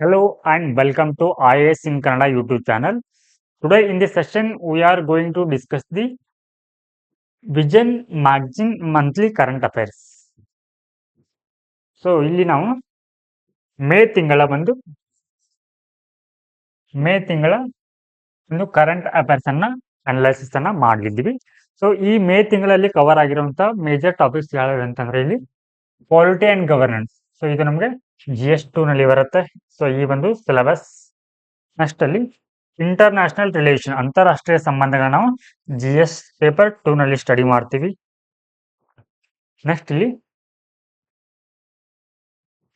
Hello and welcome to IAS in Kannada YouTube channel. Today in this session we are going to discuss the Vision Magazine monthly current affairs. So ಇಲ್ಲಿ ನಾವು ಮೇ ತಿಂಗಳ ಒಂದು current affairs ಅನ್ನ analysis ಅನ್ನ ಮಾಡಲಿದ್ದೀವಿ. So ಈ ಮೇ ತಿಂಗಳಲ್ಲಿ cover ಆಗಿರುವಂತಹ major topics ಯಾವ್ಯಾವ ಅಂತಂದ್ರೆ ಇಲ್ಲಿ ಪಾಲಿಟಿ ಅಂಡ್ ಗವರ್ನೆನ್ಸ್. ಸೊ ಇದು ನಮಗೆ GS2 ನಲ್ಲಿ ಬರುತ್ತೆ. ಸೊ ಈ ಒಂದು ಸಿಲೆಬಸ್. ನೆಕ್ಸ್ಟ್ ಅಲ್ಲಿ ಇಂಟರ್ನ್ಯಾಷನಲ್ ರಿಲೇಷನ್, ಅಂತಾರಾಷ್ಟ್ರೀಯ ಸಂಬಂಧಗಳನ್ನ ನಾವು GS ಪೇಪರ್ 2 ನಲ್ಲಿ ಸ್ಟಡಿ ಮಾಡ್ತೀವಿ. ನೆಕ್ಸ್ಟ್ ಇಲ್ಲಿ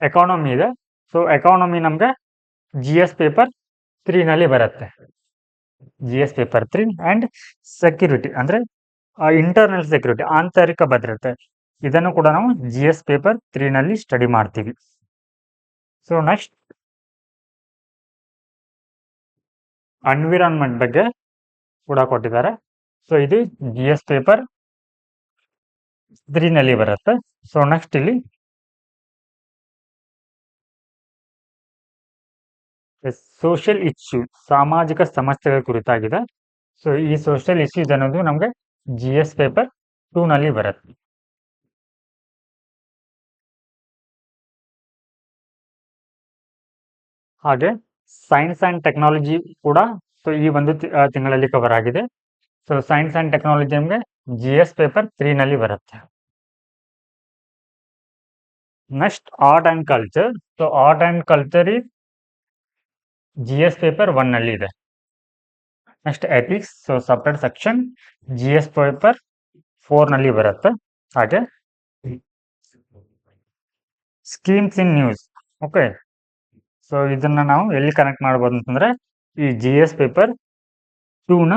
ಎಕಾನಮಿ ಇದೆ. ಸೊ ಎಕಾನಮಿ ನಮ್ಗೆ GS ಪೇಪರ್ 3 ನಲ್ಲಿ ಬರುತ್ತೆ. GS ಪೇಪರ್ 3 ಅಂಡ್ ಸೆಕ್ಯೂರಿಟಿ ಅಂದ್ರೆ ಇಂಟರ್ನಲ್ ಸೆಕ್ಯೂರಿಟಿ, ಆಂತರಿಕ ಭದ್ರತೆ, ಇದನ್ನು ಕೂಡ ನಾವು GS ಪೇಪರ್ 3 ನಲ್ಲಿ ಸ್ಟಡಿ ಮಾಡ್ತೀವಿ. ಸೊ ನೆಕ್ಸ್ಟ್ ಎನ್ವಿರಾನ್ಮೆಂಟ್ ಬಗ್ಗೆ ಕೂಡ ಕೊಟ್ಟಿದ್ದಾರೆ. ಸೊ ಇದು GS ಪೇಪರ್ 3 ನಲ್ಲಿ ಬರುತ್ತೆ. ಸೊ ನೆಕ್ಸ್ಟ್ ಇಲ್ಲಿ ಸೋಷಿಯಲ್ ಇಶ್ಯೂ, ಸಾಮಾಜಿಕ ಸಮಸ್ಯೆಗಳ ಕುರಿತಾಗಿದೆ. ಸೊ ಈ ಸೋಷಿಯಲ್ ಇಶ್ಯೂಸ್ ಅನ್ನೋದು ನಮಗೆ GS ಪೇಪರ್ 2 ನಲ್ಲಿ ಬರುತ್ತೆ. ಹಾಗೆ ಸೈನ್ಸ್ ಅಂಡ್ ಟೆಕ್ನಾಲಜಿ ಕೂಡ ಸೊ ಈ ಒಂದು ತಿಂಗಳಲ್ಲಿ ಕವರ್ ಆಗಿದೆ. ಸೊ ಸೈನ್ಸ್ ಅಂಡ್ ಟೆಕ್ನಾಲಜಿ ನಮಗೆ GS ಪೇಪರ್ 3 ನಲ್ಲಿ ಬರುತ್ತೆ. Next art and culture. So art and culture GS paper 1 ನಲ್ಲಿ ಇದೆ. Next ethics, so separate section GS paper 4 ನಲ್ಲಿ ಬರುತ್ತೆ. ಹಾಗೆ schemes in news. Okay, so ಇದನ್ನ ನಾವು ಎಲ್ಲಿ ಕನೆಕ್ಟ್ ಮಾಡ್ಬೋದು ಅಂತಂದ್ರೆ ಈ GS ಪೇಪರ್ 2 ನ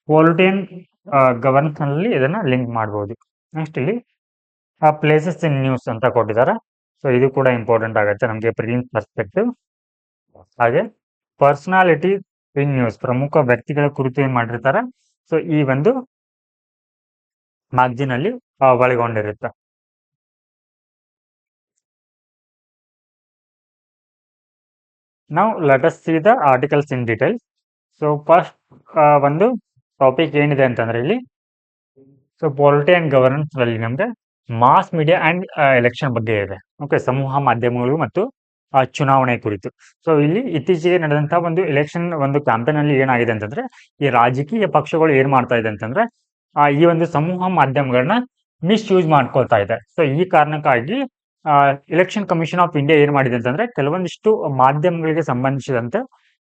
ಪಾಲಿಟಿ ಅಂಡ್ ಗವರ್ನೆನ್ಸ್ ನಲ್ಲಿ ಇದನ್ನ ಲಿಂಕ್ ಮಾಡಬಹುದು. ನೆಕ್ಸ್ಟ್ ಇಲ್ಲಿ ಪ್ಲೇಸಸ್ ಇನ್ ನ್ಯೂಸ್ ಅಂತ ಕೊಟ್ಟಿದ್ದಾರೆ. ಸೊ ಇದು ಕೂಡ ಇಂಪಾರ್ಟೆಂಟ್ ಆಗುತ್ತೆ ನಮಗೆ ಪ್ರಿಲಿಮ್ಸ್ ಪರ್ಸ್ಪೆಕ್ಟಿವ್. ಹಾಗೆ ಪರ್ಸನಾಲಿಟಿ ಇನ್ ನ್ಯೂಸ್, ಪ್ರಮುಖ ವ್ಯಕ್ತಿಗಳ ಕುರಿತು ಏನ್ ಮಾಡಿರ್ತಾರೆ, ಸೊ ಈ ಒಂದು ಮ್ಯಾಗಜಿನ್ ಅಲ್ಲಿ ಒಳಗೊಂಡಿರುತ್ತೆ. ನಾವು let us see the articles in detail. So first ಒಂದು ಟಾಪಿಕ್ ಏನಿದೆ ಅಂತಂದ್ರೆ ಇಲ್ಲಿ ಸೊ ಪಾಲಿಟಿ ಅಂಡ್ ಗವರ್ನೆನ್ಸ್ ಅಲ್ಲಿ ನಮ್ಗೆ ಮಾಸ್ ಮೀಡಿಯಾ ಅಂಡ್ ಎಲೆಕ್ಷನ್ ಬಗ್ಗೆ ಇದೆ. ಓಕೆ, ಸಮೂಹ ಮಾಧ್ಯಮಗಳು ಮತ್ತು ಚುನಾವಣೆ ಕುರಿತು. ಸೊ ಇಲ್ಲಿ ಇತ್ತೀಚೆಗೆ ನಡೆದಂತಹ ಒಂದು ಎಲೆಕ್ಷನ್ ಒಂದು ಕ್ಯಾಂಪೇನ್ ಅಲ್ಲಿ ಏನಾಗಿದೆ ಅಂತಂದ್ರೆ ಈ ರಾಜಕೀಯ ಪಕ್ಷಗಳು ಏನ್ ಮಾಡ್ತಾ ಇದೆ ಅಂತಂದ್ರೆ ಈ ಒಂದು ಸಮೂಹ ಮಾಧ್ಯಮಗಳನ್ನ ಮಿಸ್ಯೂಸ್ ಮಾಡ್ಕೊಳ್ತಾ ಇದೆ. ಸೊ ಈ ಕಾರಣಕ್ಕಾಗಿ ಎಲೆಕ್ಷನ್ ಕಮಿಷನ್ ಆಫ್ ಇಂಡಿಯಾ ಏನ್ ಮಾಡಿದೆ ಅಂತಂದ್ರೆ ಕೆಲವೊಂದಿಷ್ಟು ಮಾಧ್ಯಮಗಳಿಗೆ ಸಂಬಂಧಿಸಿದಂತೆ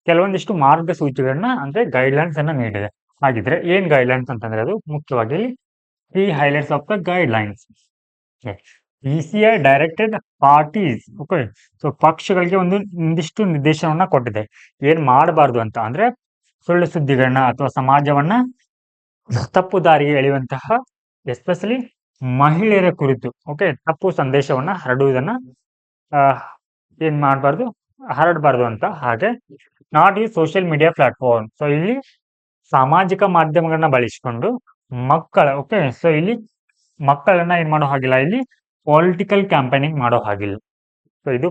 ಕೆಲವೊಂದಿಷ್ಟು ಮಾರ್ಗಸೂಚಿಗಳನ್ನ ಅಂದ್ರೆ ಗೈಡ್ಲೈನ್ಸ್ ಅನ್ನ ನೀಡಿದೆ. ಹಾಗಿದ್ರೆ ಏನ್ ಗೈಡ್ಲೈನ್ಸ್ ಅಂತಂದ್ರೆ ಅದು ಮುಖ್ಯವಾಗಿ ಈ highlights of the guidelines. ECI directed parties. Okay, so ಪಕ್ಷಗಳಿಗೆ ಒಂದಿಷ್ಟು ನಿರ್ದೇಶನವನ್ನ ಕೊಟ್ಟಿದೆ ಏನ್ ಮಾಡಬಾರ್ದು ಅಂತ. ಅಂದ್ರೆ ಸುಳ್ಳು ಸುದ್ದಿಗಳನ್ನ ಅಥವಾ ಸಮಾಜವನ್ನ ತಪ್ಪು ದಾರಿಗೆ ಎಳೆಯುವಂತಹ ಎಸ್ಪೆಷಲಿ ಮಹಿಳೆಯರ ಕುರಿತು ಓಕೆ ತಪ್ಪು ಸಂದೇಶವನ್ನ ಹರಡುವುದನ್ನ ಏನ್ ಮಾಡಬಾರ್ದು, ಹರಡಬಾರ್ದು ಅಂತ. ಹಾಗೆ ನಾಟ್ ಈ ಸೋಷಿಯಲ್ ಮೀಡಿಯಾ ಪ್ಲಾಟ್ಫಾರ್ಮ್. ಸೊ ಇಲ್ಲಿ ಸಾಮಾಜಿಕ ಮಾಧ್ಯಮಗಳನ್ನ ಬಳಸಿಕೊಂಡು ಓಕೆ, ಸೊ ಇಲ್ಲಿ ಮಕ್ಕಳನ್ನ ಏನ್ ಮಾಡೋ ಹಾಗಿಲ್ಲ, ಇಲ್ಲಿ ಪೊಲಿಟಿಕಲ್ ಕ್ಯಾಂಪೇನಿಂಗ್ ಮಾಡೋ ಹಾಗಿಲ್ಲ. ಸೊ ಇದು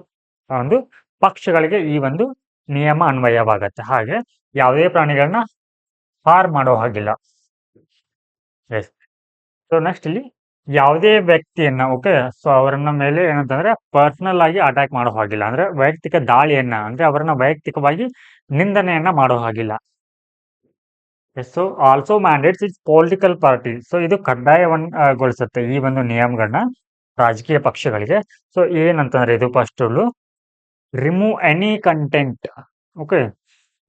ಒಂದು ಪಕ್ಷಗಳಿಗೆ ಈ ಒಂದು ನಿಯಮ ಅನ್ವಯವಾಗತ್ತೆ. ಹಾಗೆ ಯಾವುದೇ ಪ್ರಾಣಿಗಳನ್ನ ಹಾರ್ ಮಾಡೋ ಹಾಗಿಲ್ಲ. ಎಸ್. ಸೊ ನೆಕ್ಸ್ಟ್ ಇಲ್ಲಿ ಯಾವುದೇ ವ್ಯಕ್ತಿಯನ್ನ ಓಕೆ ಸೊ ಅವರನ್ನ ಮೇಲೆ ಏನಂತಂದ್ರೆ ಪರ್ಸನಲ್ ಆಗಿ ಅಟ್ಯಾಕ್ ಮಾಡೋ ಹಾಗಿಲ್ಲ. ಅಂದ್ರೆ ವೈಯಕ್ತಿಕ ದಾಳಿಯನ್ನ ಅಂದ್ರೆ ಅವರನ್ನ ವೈಯಕ್ತಿಕವಾಗಿ ನಿಂದನೆಯನ್ನ ಮಾಡೋ ಹಾಗಿಲ್ಲ. So also mandates it's political party. So ಇದು ಕಡ್ಡಾಯವನ್ನಗೊಳಿಸುತ್ತೆ ಈ ಒಂದು ನಿಯಮಗಳನ್ನ ರಾಜಕೀಯ ಪಕ್ಷಗಳಿಗೆ. ಸೊ ಏನಂತಂದ್ರೆ ಇದು first remove any content. Okay,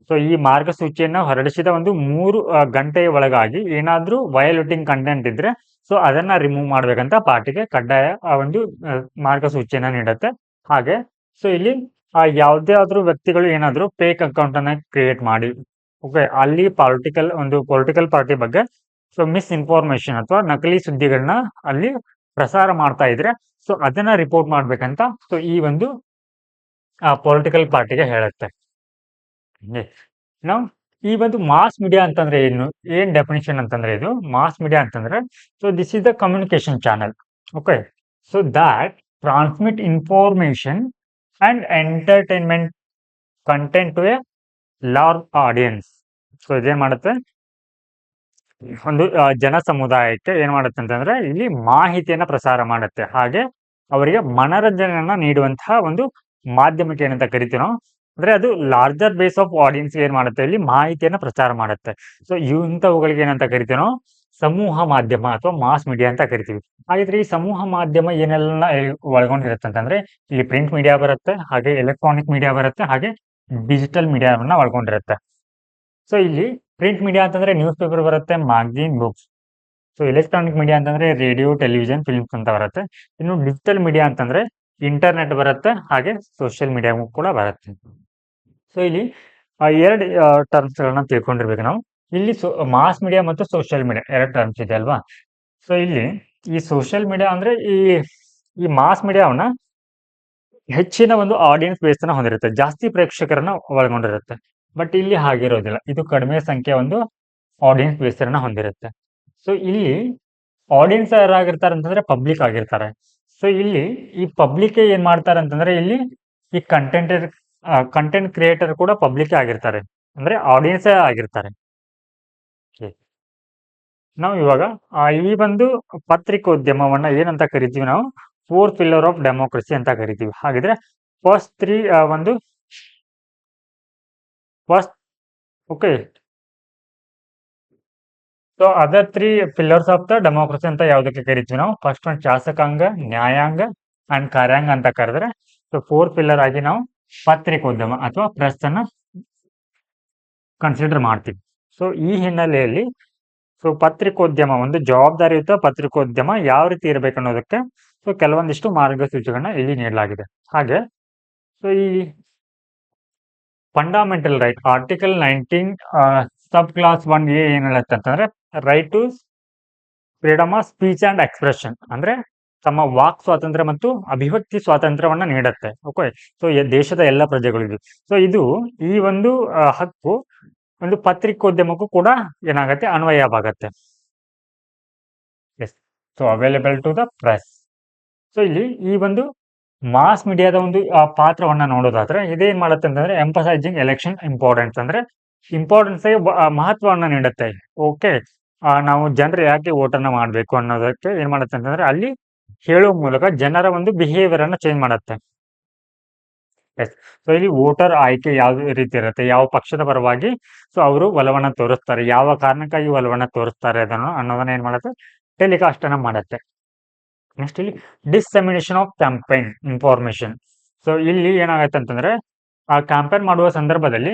so ಈ ಮಾರ್ಗಸೂಚಿಯನ್ನು ಹೊರಡಿಸಿದ ಒಂದು 3 ಗಂಟೆಯ ಒಳಗಾಗಿ ಏನಾದ್ರೂ ವಯೋಲೇಟಿಂಗ್ ಕಂಟೆಂಟ್ ಇದ್ರೆ ಸೊ ಅದನ್ನ ರಿಮೂವ್ ಮಾಡ್ಬೇಕಂತ ಪಾರ್ಟಿಗೆ ಕಡ್ಡಾಯ ಒಂದು ಮಾರ್ಗಸೂಚಿಯನ್ನ ನೀಡುತ್ತೆ. ಹಾಗೆ ಸೊ ಇಲ್ಲಿ ಯಾವುದೇ ಆದ್ರೂ ವ್ಯಕ್ತಿಗಳು ಏನಾದ್ರೂ ಫೇಕ್ ಅಕೌಂಟ್ ಅನ್ನ ಕ್ರಿಯೇಟ್ ಮಾಡಿ ಓಕೆ ಅಲ್ಲಿ ಪೊಲಿಟಿಕಲ್ ಪಾರ್ಟಿ ಬಗ್ಗೆ ಸೊ ಮಿಸ್ ಇನ್ಫಾರ್ಮೇಶನ್ ಅಥವಾ ನಕಲಿ ಸುದ್ದಿಗಳನ್ನ ಅಲ್ಲಿ ಪ್ರಸಾರ ಮಾಡ್ತಾ ಇದ್ರೆ ಸೊ ಅದನ್ನ ರಿಪೋರ್ಟ್ ಮಾಡ್ಬೇಕಂತ ಸೊ ಈ ಒಂದು ಪೊಲಿಟಿಕಲ್ ಪಾರ್ಟಿಗೆ ಹೇಳುತ್ತೆ. ನಾವು ಈ ಒಂದು ಮಾಸ್ ಮೀಡಿಯಾ ಅಂತಂದ್ರೆ ಏನ್ ಡೆಫಿನಿಷನ್ ಅಂತಂದ್ರೆ ಇದು ಮಾಸ್ ಮೀಡಿಯಾ ಅಂತಂದ್ರೆ so this is the communication channel. Okay, so that transmit information and entertainment content to a large audience. So ಇದೇನ್ ಮಾಡುತ್ತೆ, ಒಂದು ಜನ ಸಮುದಾಯಕ್ಕೆ ಏನ್ ಮಾಡುತ್ತೆ ಅಂತಂದ್ರೆ ಇಲ್ಲಿ ಮಾಹಿತಿಯನ್ನ ಪ್ರಸಾರ ಮಾಡುತ್ತೆ. ಹಾಗೆ ಅವರಿಗೆ ಮನರಂಜನೆಯನ್ನ ನೀಡುವಂತಹ ಒಂದು ಮಾಧ್ಯಮಕ್ಕೆ ಏನಂತ ಕರಿತೀವಿ ನಾವು, ಅಂದ್ರೆ ಅದು ಲಾರ್ಜರ್ ಬೇಸ್ ಆಫ್ ಆಡಿಯನ್ಸ್ ಏನ್ ಮಾಡುತ್ತೆ, ಇಲ್ಲಿ ಮಾಹಿತಿಯನ್ನ ಪ್ರಚಾರ ಮಾಡುತ್ತೆ. ಸೊ ಇಂಥವುಗಳಿಗೆ ಏನಂತ ಕರಿತೀವಿ ನಾವು, ಸಮೂಹ ಮಾಧ್ಯಮ ಅಥವಾ ಮಾಸ್ ಮೀಡಿಯಾ ಅಂತ ಕರಿತೀವಿ. ಹಾಗಿದ್ರೆ ಈ ಸಮೂಹ ಮಾಧ್ಯಮ ಏನೆಲ್ಲ ಒಳಗೊಂಡಿರುತ್ತೆ ಅಂತಂದ್ರೆ, ಇಲ್ಲಿ ಪ್ರಿಂಟ್ ಮೀಡಿಯಾ ಬರುತ್ತೆ, ಹಾಗೆ ಎಲೆಕ್ಟ್ರಾನಿಕ್ ಮೀಡಿಯಾ ಬರುತ್ತೆ, ಹಾಗೆ ಡಿಜಿಟಲ್ ಮೀಡಿಯಾವನ್ನ ಒಳಗೊಂಡಿರುತ್ತೆ. ಸೊ ಇಲ್ಲಿ ಪ್ರಿಂಟ್ ಮೀಡಿಯಾ ಅಂತಂದ್ರೆ ನ್ಯೂಸ್ ಪೇಪರ್ ಬರುತ್ತೆ, magazine, books. So electronic media ಅಂತಂದ್ರೆ ರೇಡಿಯೋ, ಟೆಲಿವಿಷನ್, ಫಿಲ್ಮ್ಸ್ ಅಂತ ಬರುತ್ತೆ. ಇನ್ನು ಡಿಜಿಟಲ್ ಮೀಡಿಯಾ ಅಂತಂದ್ರೆ ಇಂಟರ್ನೆಟ್ ಬರುತ್ತೆ, ಹಾಗೆ ಸೋಷಿಯಲ್ ಮೀಡಿಯಾ ಕೂಡ ಬರುತ್ತೆ. ಸೊ ಇಲ್ಲಿ ಎರಡು ಟರ್ಮ್ಸ್ ಗಳನ್ನ ತಿಳ್ಕೊಂಡಿರ್ಬೇಕು ನಾವು. ಇಲ್ಲಿ ಮಾಸ್ ಮೀಡಿಯಾ ಮತ್ತು ಸೋಷಿಯಲ್ ಮೀಡಿಯಾ ಎರಡು ಟರ್ಮ್ಸ್ ಇದೆ ಅಲ್ವಾ. ಸೊ ಇಲ್ಲಿ ಈ ಸೋಷಿಯಲ್ ಮೀಡಿಯಾ ಅಂದ್ರೆ ಈ ಮಾಸ್ ಮೀಡಿಯಾವನ್ನ ಹೆಚ್ಚಿನ ಒಂದು ಆಡಿಯನ್ಸ್ ಬೇಸ್ ಅನ್ನ ಹೊಂದಿರುತ್ತೆ, ಜಾಸ್ತಿ ಪ್ರೇಕ್ಷಕರನ್ನ ಒಳಗೊಂಡಿರುತ್ತೆ. ಬಟ್ ಇಲ್ಲಿ ಹಾಗಿರೋದಿಲ್ಲ, ಇದು ಕಡಿಮೆ ಸಂಖ್ಯೆಯ ಒಂದು ಆಡಿಯನ್ಸ್ ಬೇಸ್ ಅನ್ನ ಹೊಂದಿರುತ್ತೆ. ಸೊ ಇಲ್ಲಿ ಆಡಿಯನ್ಸ್ ಯಾರಾಗಿರ್ತಾರೆ ಅಂತಂದ್ರೆ ಪಬ್ಲಿಕ್ ಆಗಿರ್ತಾರೆ. ಸೊ ಇಲ್ಲಿ ಈ ಪಬ್ಲಿಕ್ ಏನ್ ಮಾಡ್ತಾರೆ ಅಂತಂದ್ರೆ, ಇಲ್ಲಿ ಈ ಕಂಟೆಂಟ್ ಕ್ರಿಯೇಟರ್ ಕೂಡ ಪಬ್ಲಿಕ್ ಆಗಿರ್ತಾರೆ, ಅಂದ್ರೆ ಆಡಿಯನ್ಸ್ ಆಗಿರ್ತಾರೆ. ನಾವು ಇವಾಗ ಈ ಒಂದು ಪತ್ರಿಕೋದ್ಯಮವನ್ನ ಏನಂತ ಕರಿತೀವಿ ನಾವು, ಫೋರ್ತ್ ಪಿಲ್ಲರ್ ಆಫ್ ಡೆಮೋಕ್ರಸಿ ಅಂತ ಕರಿತೀವಿ. ಹಾಗಿದ್ರೆ ಫಸ್ಟ್ ತ್ರೀ ಒಂದು first okay. So other three pillars of the democracy ಅಂತ ಯಾವ್ದಕ್ಕೆ ಕರಿತೀವಿ ನಾವು, ಫಸ್ಟ್ ಒಂದು ಶಾಸಕಾಂಗ, ನ್ಯಾಯಾಂಗ ಅಂಡ್ ಕಾರ್ಯಾಂಗ ಅಂತ ಕರೆದ್ರೆ, ಸೊ ಫೋರ್ ಪಿಲ್ಲರ್ ಆಗಿ ನಾವು ಪತ್ರಿಕೋದ್ಯಮ ಅಥವಾ ಪ್ರೆಸ್ ಅನ್ನ ಕನ್ಸಿಡರ್ ಮಾಡ್ತೀವಿ. ಸೊ ಈ ಹಿನ್ನೆಲೆಯಲ್ಲಿ ಸೊ ಪತ್ರಿಕೋದ್ಯಮ ಒಂದು ಜವಾಬ್ದಾರಿಯುತ ಪತ್ರಿಕೋದ್ಯಮ ಯಾವ ರೀತಿ ಇರಬೇಕು ಅನ್ನೋದಕ್ಕೆ ಸೊ ಕೆಲವೊಂದಿಷ್ಟು ಮಾರ್ಗಸೂಚಿಗಳನ್ನ ಇಲ್ಲಿ ನೀಡಲಾಗಿದೆ. ಹಾಗೆ ಸೊ ಈ fundamental right article 19 sub clause 1A ಏನ್ ಹೇಳುತ್ತೆ ಅಂತಂದ್ರೆ, right to freedom of speech and expression, ಅಂದ್ರೆ ತಮ್ಮ ವಾಕ್ ಸ್ವಾತಂತ್ರ್ಯ ಮತ್ತು ಅಭಿವ್ಯಕ್ತಿ ಸ್ವಾತಂತ್ರ್ಯವನ್ನ ನೀಡುತ್ತೆ. ಓಕೆ. ಸೊ ದೇಶದ ಎಲ್ಲ ಪ್ರಜೆಗಳಿಗೂ ಸೊ ಇದು ಈ ಒಂದು ಹಕ್ಕು ಒಂದು ಪತ್ರಿಕೋದ್ಯಮಕ್ಕೂ ಕೂಡ ಏನಾಗತ್ತೆ, ಅನ್ವಯವಾಗತ್ತೆ. Yes. So available to the press. So ಇಲ್ಲಿ ಈ ಒಂದು ಮಾಸ್ ಮೀಡಿಯಾದ ಒಂದು ಪಾತ್ರವನ್ನ ನೋಡೋದಾದ್ರೆ ಇದೇನ್ ಮಾಡುತ್ತೆ ಅಂತಂದ್ರೆ, ಎಂಫಸೈಸಿಂಗ್ ಎಲೆಕ್ಷನ್ ಇಂಪಾರ್ಟೆನ್ಸ್, ಅಂದ್ರೆ ಇಂಪಾರ್ಟೆನ್ಸ್ ಮಹತ್ವವನ್ನ ನೀಡುತ್ತೆ. ಓಕೆ. ನಾವು ಜನರು ಯಾಕೆ ವೋಟನ್ನ ಮಾಡಬೇಕು ಅನ್ನೋದಕ್ಕೆ ಏನ್ ಮಾಡುತ್ತೆ ಅಂತಂದ್ರೆ, ಅಲ್ಲಿ ಹೇಳುವ ಮೂಲಕ ಜನರ ಒಂದು ಬಿಹೇವಿಯರ್ ಅನ್ನ ಚೇಂಜ್ ಮಾಡುತ್ತೆ. ಎಸ್. ಸೊ ಇಲ್ಲಿ ವೋಟರ್ ಆಯ್ಕೆ ಯಾವ ರೀತಿ ಇರುತ್ತೆ, ಯಾವ ಪಕ್ಷದ ಪರವಾಗಿ ಸೊ ಅವರು ಒಲವನ್ನ ತೋರಿಸ್ತಾರೆ, ಯಾವ ಕಾರಣಕ್ಕಾಗಿ ಒಲವನ್ನ ತೋರಿಸ್ತಾರೆ ಅನ್ನೋದನ್ನ ಏನ್ ಮಾಡುತ್ತೆ, ಟೆಲಿಕಾಸ್ಟ್ ಅನ್ನ ಮಾಡುತ್ತೆ. ನೆಕ್ಸ್ಟ್ ಇಲ್ಲಿ dissemination of campaign information. So ಇಲ್ಲಿ ಏನಾಗತ್ತೆ ಅಂತಂದ್ರೆ, ಆ ಕ್ಯಾಂಪೇನ್ ಮಾಡುವ ಸಂದರ್ಭದಲ್ಲಿ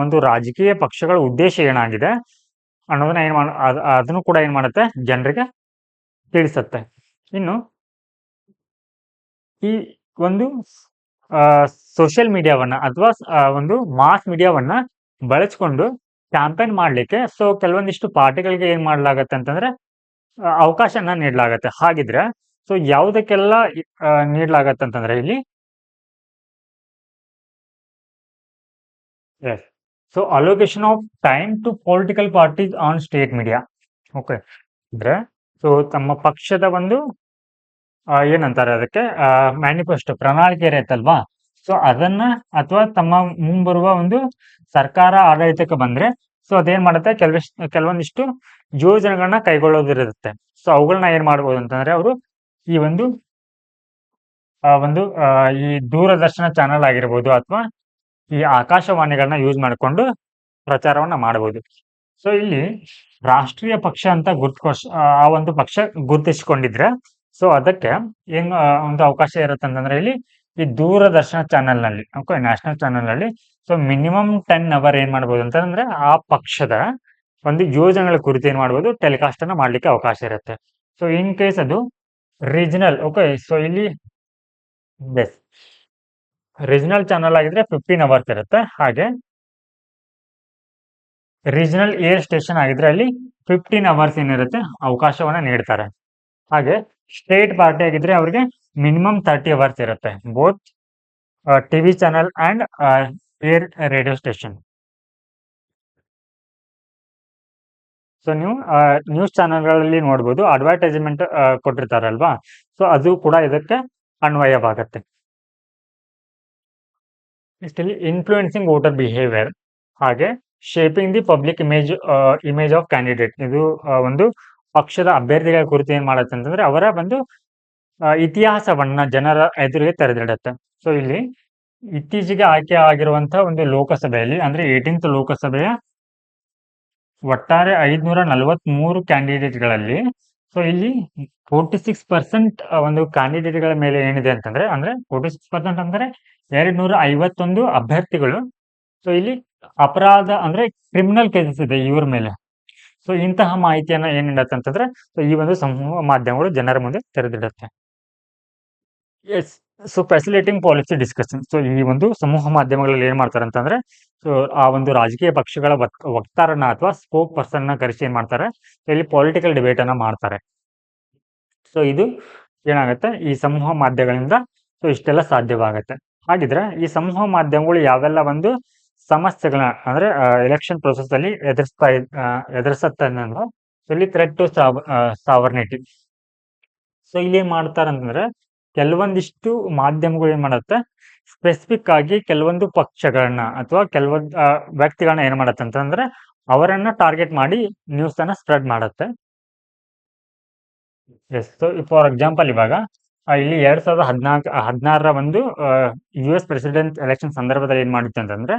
ಒಂದು ರಾಜಕೀಯ ಪಕ್ಷಗಳ ಉದ್ದೇಶ ಏನಾಗಿದೆ ಅನ್ನೋದನ್ನ ಅದನ್ನು ಕೂಡ ಏನ್ ಮಾಡುತ್ತೆ, ಜನರಿಗೆ ತಿಳಿಸುತ್ತೆ. ಇನ್ನು ಈ ಒಂದು ಸೋಷಿಯಲ್ ಮೀಡಿಯಾವನ್ನ ಅಥವಾ ಒಂದು ಮಾಸ್ ಮೀಡಿಯಾವನ್ನ ಬಳಸ್ಕೊಂಡು ಕ್ಯಾಂಪೇನ್ ಮಾಡ್ಲಿಕ್ಕೆ ಸೊ ಕೆಲವೊಂದಿಷ್ಟು ಪಾರ್ಟಿಗಳಿಗೆ ಏನ್ ಮಾಡಲಾಗತ್ತೆ ಅಂತಂದ್ರೆ ಅವಕಾಶನ ನೀಡಲಾಗತ್ತೆ. ಹಾಗಿದ್ರೆ ಸೊ ಯಾವುದಕ್ಕೆಲ್ಲ ನೀಡಲಾಗತ್ತೆ ಅಂತಂದ್ರೆ ಇಲ್ಲಿ so allocation of time to political parties on state media. Okay. ಅಂದ್ರೆ ಸೊ ತಮ್ಮ ಪಕ್ಷದ ಒಂದು ಏನಂತಾರೆ ಅದಕ್ಕೆ, ಮ್ಯಾನಿಫೆಸ್ಟೋ ಪ್ರಣಾಳಿಕೆ ಇರುತ್ತಲ್ವಾ, ಸೊ ಅದನ್ನ ಅಥವಾ ತಮ್ಮ ಮುಂಬರುವ ಒಂದು ಸರ್ಕಾರ ಆಡಳಿತಕ್ಕೆ ಬಂದ್ರೆ ಸೊ ಅದೇನ್ ಮಾಡುತ್ತೆ, ಕೆಲವೊಂದಿಷ್ಟು ಯೋಜನೆಗಳನ್ನ ಕೈಗೊಳ್ಳೋದಿರುತ್ತೆ. ಸೊ ಅವುಗಳನ್ನ ಏನ್ ಮಾಡ್ಬೋದು ಅಂತಂದ್ರೆ, ಅವರು ಈ ಒಂದು ಈ ದೂರದರ್ಶನ ಚಾನೆಲ್ ಆಗಿರ್ಬೋದು ಅಥವಾ ಈ ಆಕಾಶವಾಣಿಗಳನ್ನ ಯೂಸ್ ಮಾಡಿಕೊಂಡು ಪ್ರಚಾರವನ್ನ ಮಾಡಬಹುದು. ಸೊ ಇಲ್ಲಿ ರಾಷ್ಟ್ರೀಯ ಪಕ್ಷ ಅಂತ ಆ ಒಂದು ಪಕ್ಷ ಗುರುತಿಸಿಕೊಂಡಿದ್ರೆ ಸೊ ಅದಕ್ಕೆ ಏನ್ ಒಂದು ಅವಕಾಶ ಇರುತ್ತೆ ಅಂತಂದ್ರೆ, ಇಲ್ಲಿ ಈ ದೂರದರ್ಶನ ಚಾನೆಲ್ ನಲ್ಲಿ, ಓಕೆ, ನ್ಯಾಷನಲ್ ಚಾನೆಲ್ ನಲ್ಲಿ ಸೊ ಮಿನಿಮಮ್ 10 ಅವರ್ ಏನ್ ಮಾಡ್ಬೋದು ಅಂತಂದ್ರೆ, ಆ ಪಕ್ಷದ ಒಂದು ಯೋಜನೆಗಳ ಕುರಿತು ಏನ್ ಮಾಡ್ಬೋದು, ಟೆಲಿಕಾಸ್ಟ್ ಅನ್ನ ಮಾಡ್ಲಿಕ್ಕೆ ಅವಕಾಶ ಇರುತ್ತೆ. ಸೊ ಇನ್ ಕೇಸ್ ಅದು ರೀಜನಲ್, ಓಕೆ, ಸೊ ಇಲ್ಲಿ ರೀಜನಲ್ ಚಾನಲ್ ಆಗಿದ್ರೆ 15 ಅವರ್ಸ್ ಇರುತ್ತೆ. ಹಾಗೆ ರೀಜನಲ್ ಏರ್ ಸ್ಟೇಷನ್ ಆಗಿದ್ರೆ ಅಲ್ಲಿ 15 ಅವರ್ಸ್ ಏನಿರುತ್ತೆ ಅವಕಾಶವನ್ನ ನೀಡ್ತಾರೆ. ಹಾಗೆ ಸ್ಟೇಟ್ ಪಾರ್ಟಿ ಆಗಿದ್ರೆ ಅವ್ರಿಗೆ ಮಿನಿಮಮ್ 30 ಅವರ್ಸ್ ಇರುತ್ತೆ, both TV channel and air radio station. So ನೀವು ನ್ಯೂಸ್ ಚಾನೆಲ್ಗಳಲ್ಲಿ ನೋಡ್ಬೋದು, ಅಡ್ವರ್ಟೈಸ್ಮೆಂಟ್ ಕೊಟ್ಟಿರ್ತಾರಲ್ವಾ, ಸೊ ಅದು ಕೂಡ ಇದಕ್ಕೆ ಅನ್ವಯವಾಗತ್ತೆ. ನೆಕ್ಸ್ಟ್ ಇಲ್ಲಿ ಇನ್ಫ್ಲೂಯೆನ್ಸಿಂಗ್ ವೋಟರ್ ಬಿಹೇವಿಯರ್, ಹಾಗೆ shaping the public image of candidate. ಇದು ಒಂದು ಪಕ್ಷದ ಅಭ್ಯರ್ಥಿಗಳ ಕುರಿತು ಏನ್ ಮಾಡುತ್ತೆ ಅಂತಂದ್ರೆ ಅವರ ಒಂದು ಇತಿಹಾಸವನ್ನ ಜನರ ಎದುರಿಗೆ ತೆರೆದಿಡುತ್ತೆ. ಸೊ ಇಲ್ಲಿ ಇತ್ತೀಚೆಗೆ ಆಯ್ಕೆ ಆಗಿರುವಂತಹ ಒಂದು ಲೋಕಸಭೆಯಲ್ಲಿ ಅಂದ್ರೆ 18th ಲೋಕಸಭೆಯ ಒಟ್ಟಾರೆ 543 ಕ್ಯಾಂಡಿಡೇಟ್ಗಳಲ್ಲಿ ಸೊ ಇಲ್ಲಿ 46% ಒಂದು ಕ್ಯಾಂಡಿಡೇಟ್ಗಳ ಮೇಲೆ ಏನಿದೆ ಅಂತಂದ್ರೆ 46% ಅಂದ್ರೆ 251 ಅಭ್ಯರ್ಥಿಗಳು ಸೊ ಇಲ್ಲಿ ಅಪರಾಧ ಅಂದ್ರೆ ಕ್ರಿಮಿನಲ್ ಕೇಸಸ್ ಇದೆ ಇವ್ರ ಮೇಲೆ. ಸೊ ಇಂತಹ ಮಾಹಿತಿಯನ್ನ ಏನ್ ನೀಡುತ್ತೆ ಅಂತಂದ್ರೆ ಸೊ ಈ ಒಂದು ಸಮೂಹ ಮಾಧ್ಯಮಗಳು ಜನರ ಮುಂದೆ ತೆರೆದಿಡುತ್ತೆ. Yes. So facilitating policy discussion. So ಈ ಒಂದು ಸಮೂಹ ಮಾಧ್ಯಮಗಳಲ್ಲಿ ಏನ್ ಮಾಡ್ತಾರೆ ಅಂತಂದ್ರೆ ಸೊ ಆ ಒಂದು ರಾಜಕೀಯ ಪಕ್ಷಗಳ ವಕ್ತಾರನ ಅಥವಾ ಸ್ಪೋಕ್ ಪರ್ಸನ್ ನ ಕರೆಸಿ ಏನ್ ಮಾಡ್ತಾರೆ, ಇಲ್ಲಿ ಪೊಲಿಟಿಕಲ್ ಡಿಬೇಟ್ ಅನ್ನ ಮಾಡ್ತಾರೆ. ಸೊ ಇದು ಏನಾಗುತ್ತೆ, ಈ ಸಮೂಹ ಮಾಧ್ಯಮಗಳಿಂದ ಸೊ ಇಷ್ಟೆಲ್ಲ ಸಾಧ್ಯವಾಗುತ್ತೆ. ಹಾಗಿದ್ರೆ ಈ ಸಮೂಹ ಮಾಧ್ಯಮಗಳು ಯಾವೆಲ್ಲ ಒಂದು ಸಮಸ್ಯೆಗಳನ್ನ ಅಂದ್ರೆ ಎಲೆಕ್ಷನ್ ಪ್ರೊಸೆಸ್ ಅಲ್ಲಿ ಎದುರಿಸುತ್ತೆ ಅನ್ನೋದು ಇಲ್ಲಿ ಥ್ರೆಟ್ ಟು ಸಾವರ್ನಿಟಿ. ಸೊ ಇಲ್ಲಿ ಏನ್ ಮಾಡ್ತಾರೆ ಅಂತಂದ್ರೆ ಕೆಲವೊಂದಿಷ್ಟು ಮಾಧ್ಯಮಗಳು ಏನ್ ಮಾಡುತ್ತೆ, ಸ್ಪೆಸಿಫಿಕ್ ಆಗಿ ಕೆಲವೊಂದು ಪಕ್ಷಗಳನ್ನ ಅಥವಾ ಕೆಲವೊಂದು ವ್ಯಕ್ತಿಗಳನ್ನ ಏನ್ ಮಾಡತ್ತೆ ಅಂತಂದ್ರೆ ಅವರನ್ನ ಟಾರ್ಗೆಟ್ ಮಾಡಿ ನ್ಯೂಸ್ ಅನ್ನ ಸ್ಪ್ರೆಡ್ ಮಾಡುತ್ತೆ. ಎಸ್. ಸೊ ಫಾರ್ ಎಕ್ಸಾಂಪಲ್ ಇವಾಗ ಇಲ್ಲಿ 2016ರ ಒಂದು US ಪ್ರೆಸಿಡೆಂಟ್ ಎಲೆಕ್ಷನ್ ಸಂದರ್ಭದಲ್ಲಿ ಏನ್ ಮಾಡಿತ್ತು ಅಂತಂದ್ರೆ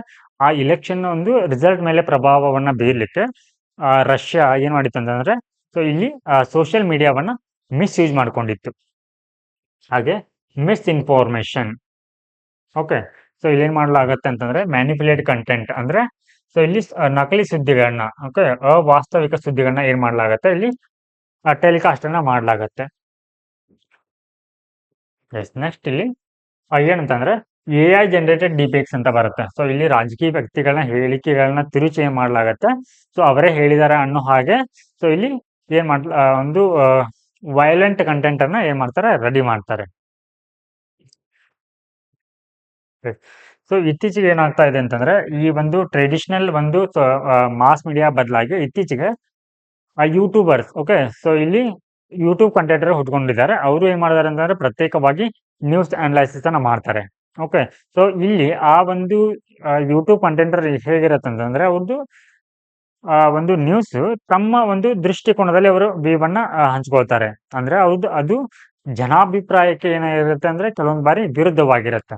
ಆ ಇಲೆಕ್ಷನ್ ಒಂದು ರಿಸಲ್ಟ್ ಮೇಲೆ ಪ್ರಭಾವವನ್ನ ಬೀರ್ಲಿಕ್ಕೆ ರಷ್ಯಾ ಏನ್ ಮಾಡಿತ್ತು ಅಂತಂದ್ರೆ ಸೊ ಇಲ್ಲಿ ಸೋಷಿಯಲ್ ಮೀಡಿಯಾವನ್ನ ಮಿಸ್ಯೂಸ್ ಮಾಡ್ಕೊಂಡಿತ್ತು. ಹಾಗೆ ಮಿಸ್ಇನ್ಫಾರ್ಮೇಶನ್. ಓಕೆ. ಸೊ ಇಲ್ಲಿ ಏನ್ ಮಾಡಲಾಗತ್ತೆ ಅಂತಂದ್ರೆ ಮ್ಯಾನಿಪುಲೇಟ್ ಕಂಟೆಂಟ್ ಅಂದ್ರೆ ಸೊ ಇಲ್ಲಿ ನಕಲಿ ಸುದ್ದಿಗಳನ್ನ, ಓಕೆ, ಅವಾಸ್ತವಿಕ ಸುದ್ದಿಗಳನ್ನ ಏನ್ ಮಾಡಲಾಗತ್ತೆ ಇಲ್ಲಿ ಟೆಲಿಕಾಸ್ಟ್ ಅನ್ನ ಮಾಡಲಾಗತ್ತೆ. ಎಸ್. ನೆಕ್ಸ್ಟ್ ಇಲ್ಲಿ ಏನಂತಂದ್ರೆ AI ಜನರೇಟೆಡ್ ಡಿಬೇಕ್ಸ್ ಅಂತ ಬರುತ್ತೆ. ಸೊ ಇಲ್ಲಿ ರಾಜಕೀಯ ವ್ಯಕ್ತಿಗಳನ್ನ ಹೇಳಿಕೆಗಳನ್ನ ತಿರುಚಿ ಏನ್ ಮಾಡಲಾಗತ್ತೆ, ಸೊ ಅವರೇ ಹೇಳಿದಾರೆ ಅನ್ನೋ ಹಾಗೆ ಸೊ ಇಲ್ಲಿ ಏನ್ ಒಂದು ವೈಲೆಂಟ್ ಕಂಟೆಂಟ್ ಅನ್ನ ಏನ್ ಮಾಡ್ತಾರೆ, ರೆಡಿ ಮಾಡ್ತಾರೆ. ಸೊ ಇತ್ತೀಚೆಗೆ ಏನಾಗ್ತಾ ಇದೆ ಅಂತಂದ್ರೆ ಈ ಒಂದು ಟ್ರೆಡಿಷನಲ್ ಒಂದು ಮಾಸ್ ಮೀಡಿಯಾ ಬದಲಾಗಿ ಇತ್ತೀಚೆಗೆ ಯೂಟ್ಯೂಬರ್ಸ್, ಓಕೆ, ಸೊ ಇಲ್ಲಿ ಯೂಟ್ಯೂಬ್ ಕಂಟೆಂಟರ್ ಹುಟ್ಕೊಂಡಿದ್ದಾರೆ. ಅವರು ಏನ್ ಮಾಡಿದಾರೆ ಅಂತಂದ್ರೆ ಪ್ರತ್ಯೇಕವಾಗಿ ನ್ಯೂಸ್ ಅನಲೈಸಿಸ್ ಅನ್ನ ಮಾಡ್ತಾರೆ. ಓಕೆ. ಸೊ ಇಲ್ಲಿ ಆ ಒಂದು ಯೂಟ್ಯೂಬ್ ಕಂಟೆಂಟರ್ ಹೇಗಿರತ್ತೆ ಅಂತಂದ್ರೆ ಅವ್ರದ್ದು ಒಂದು ನ್ಯೂಸ್ ತಮ್ಮ ಒಂದು ದೃಷ್ಟಿಕೋನದಲ್ಲಿ ಅವರು ವ್ಯೂವನ್ನ ಹಂಚ್ಕೊಳ್ತಾರೆ. ಅಂದ್ರೆ ಅದು ಜನಾಭಿಪ್ರಾಯಕ್ಕೆ ಏನಾಗಿರುತ್ತೆ ಅಂದ್ರೆ ಕೆಲವೊಂದು ಬಾರಿ ವಿರುದ್ಧವಾಗಿರುತ್ತೆ.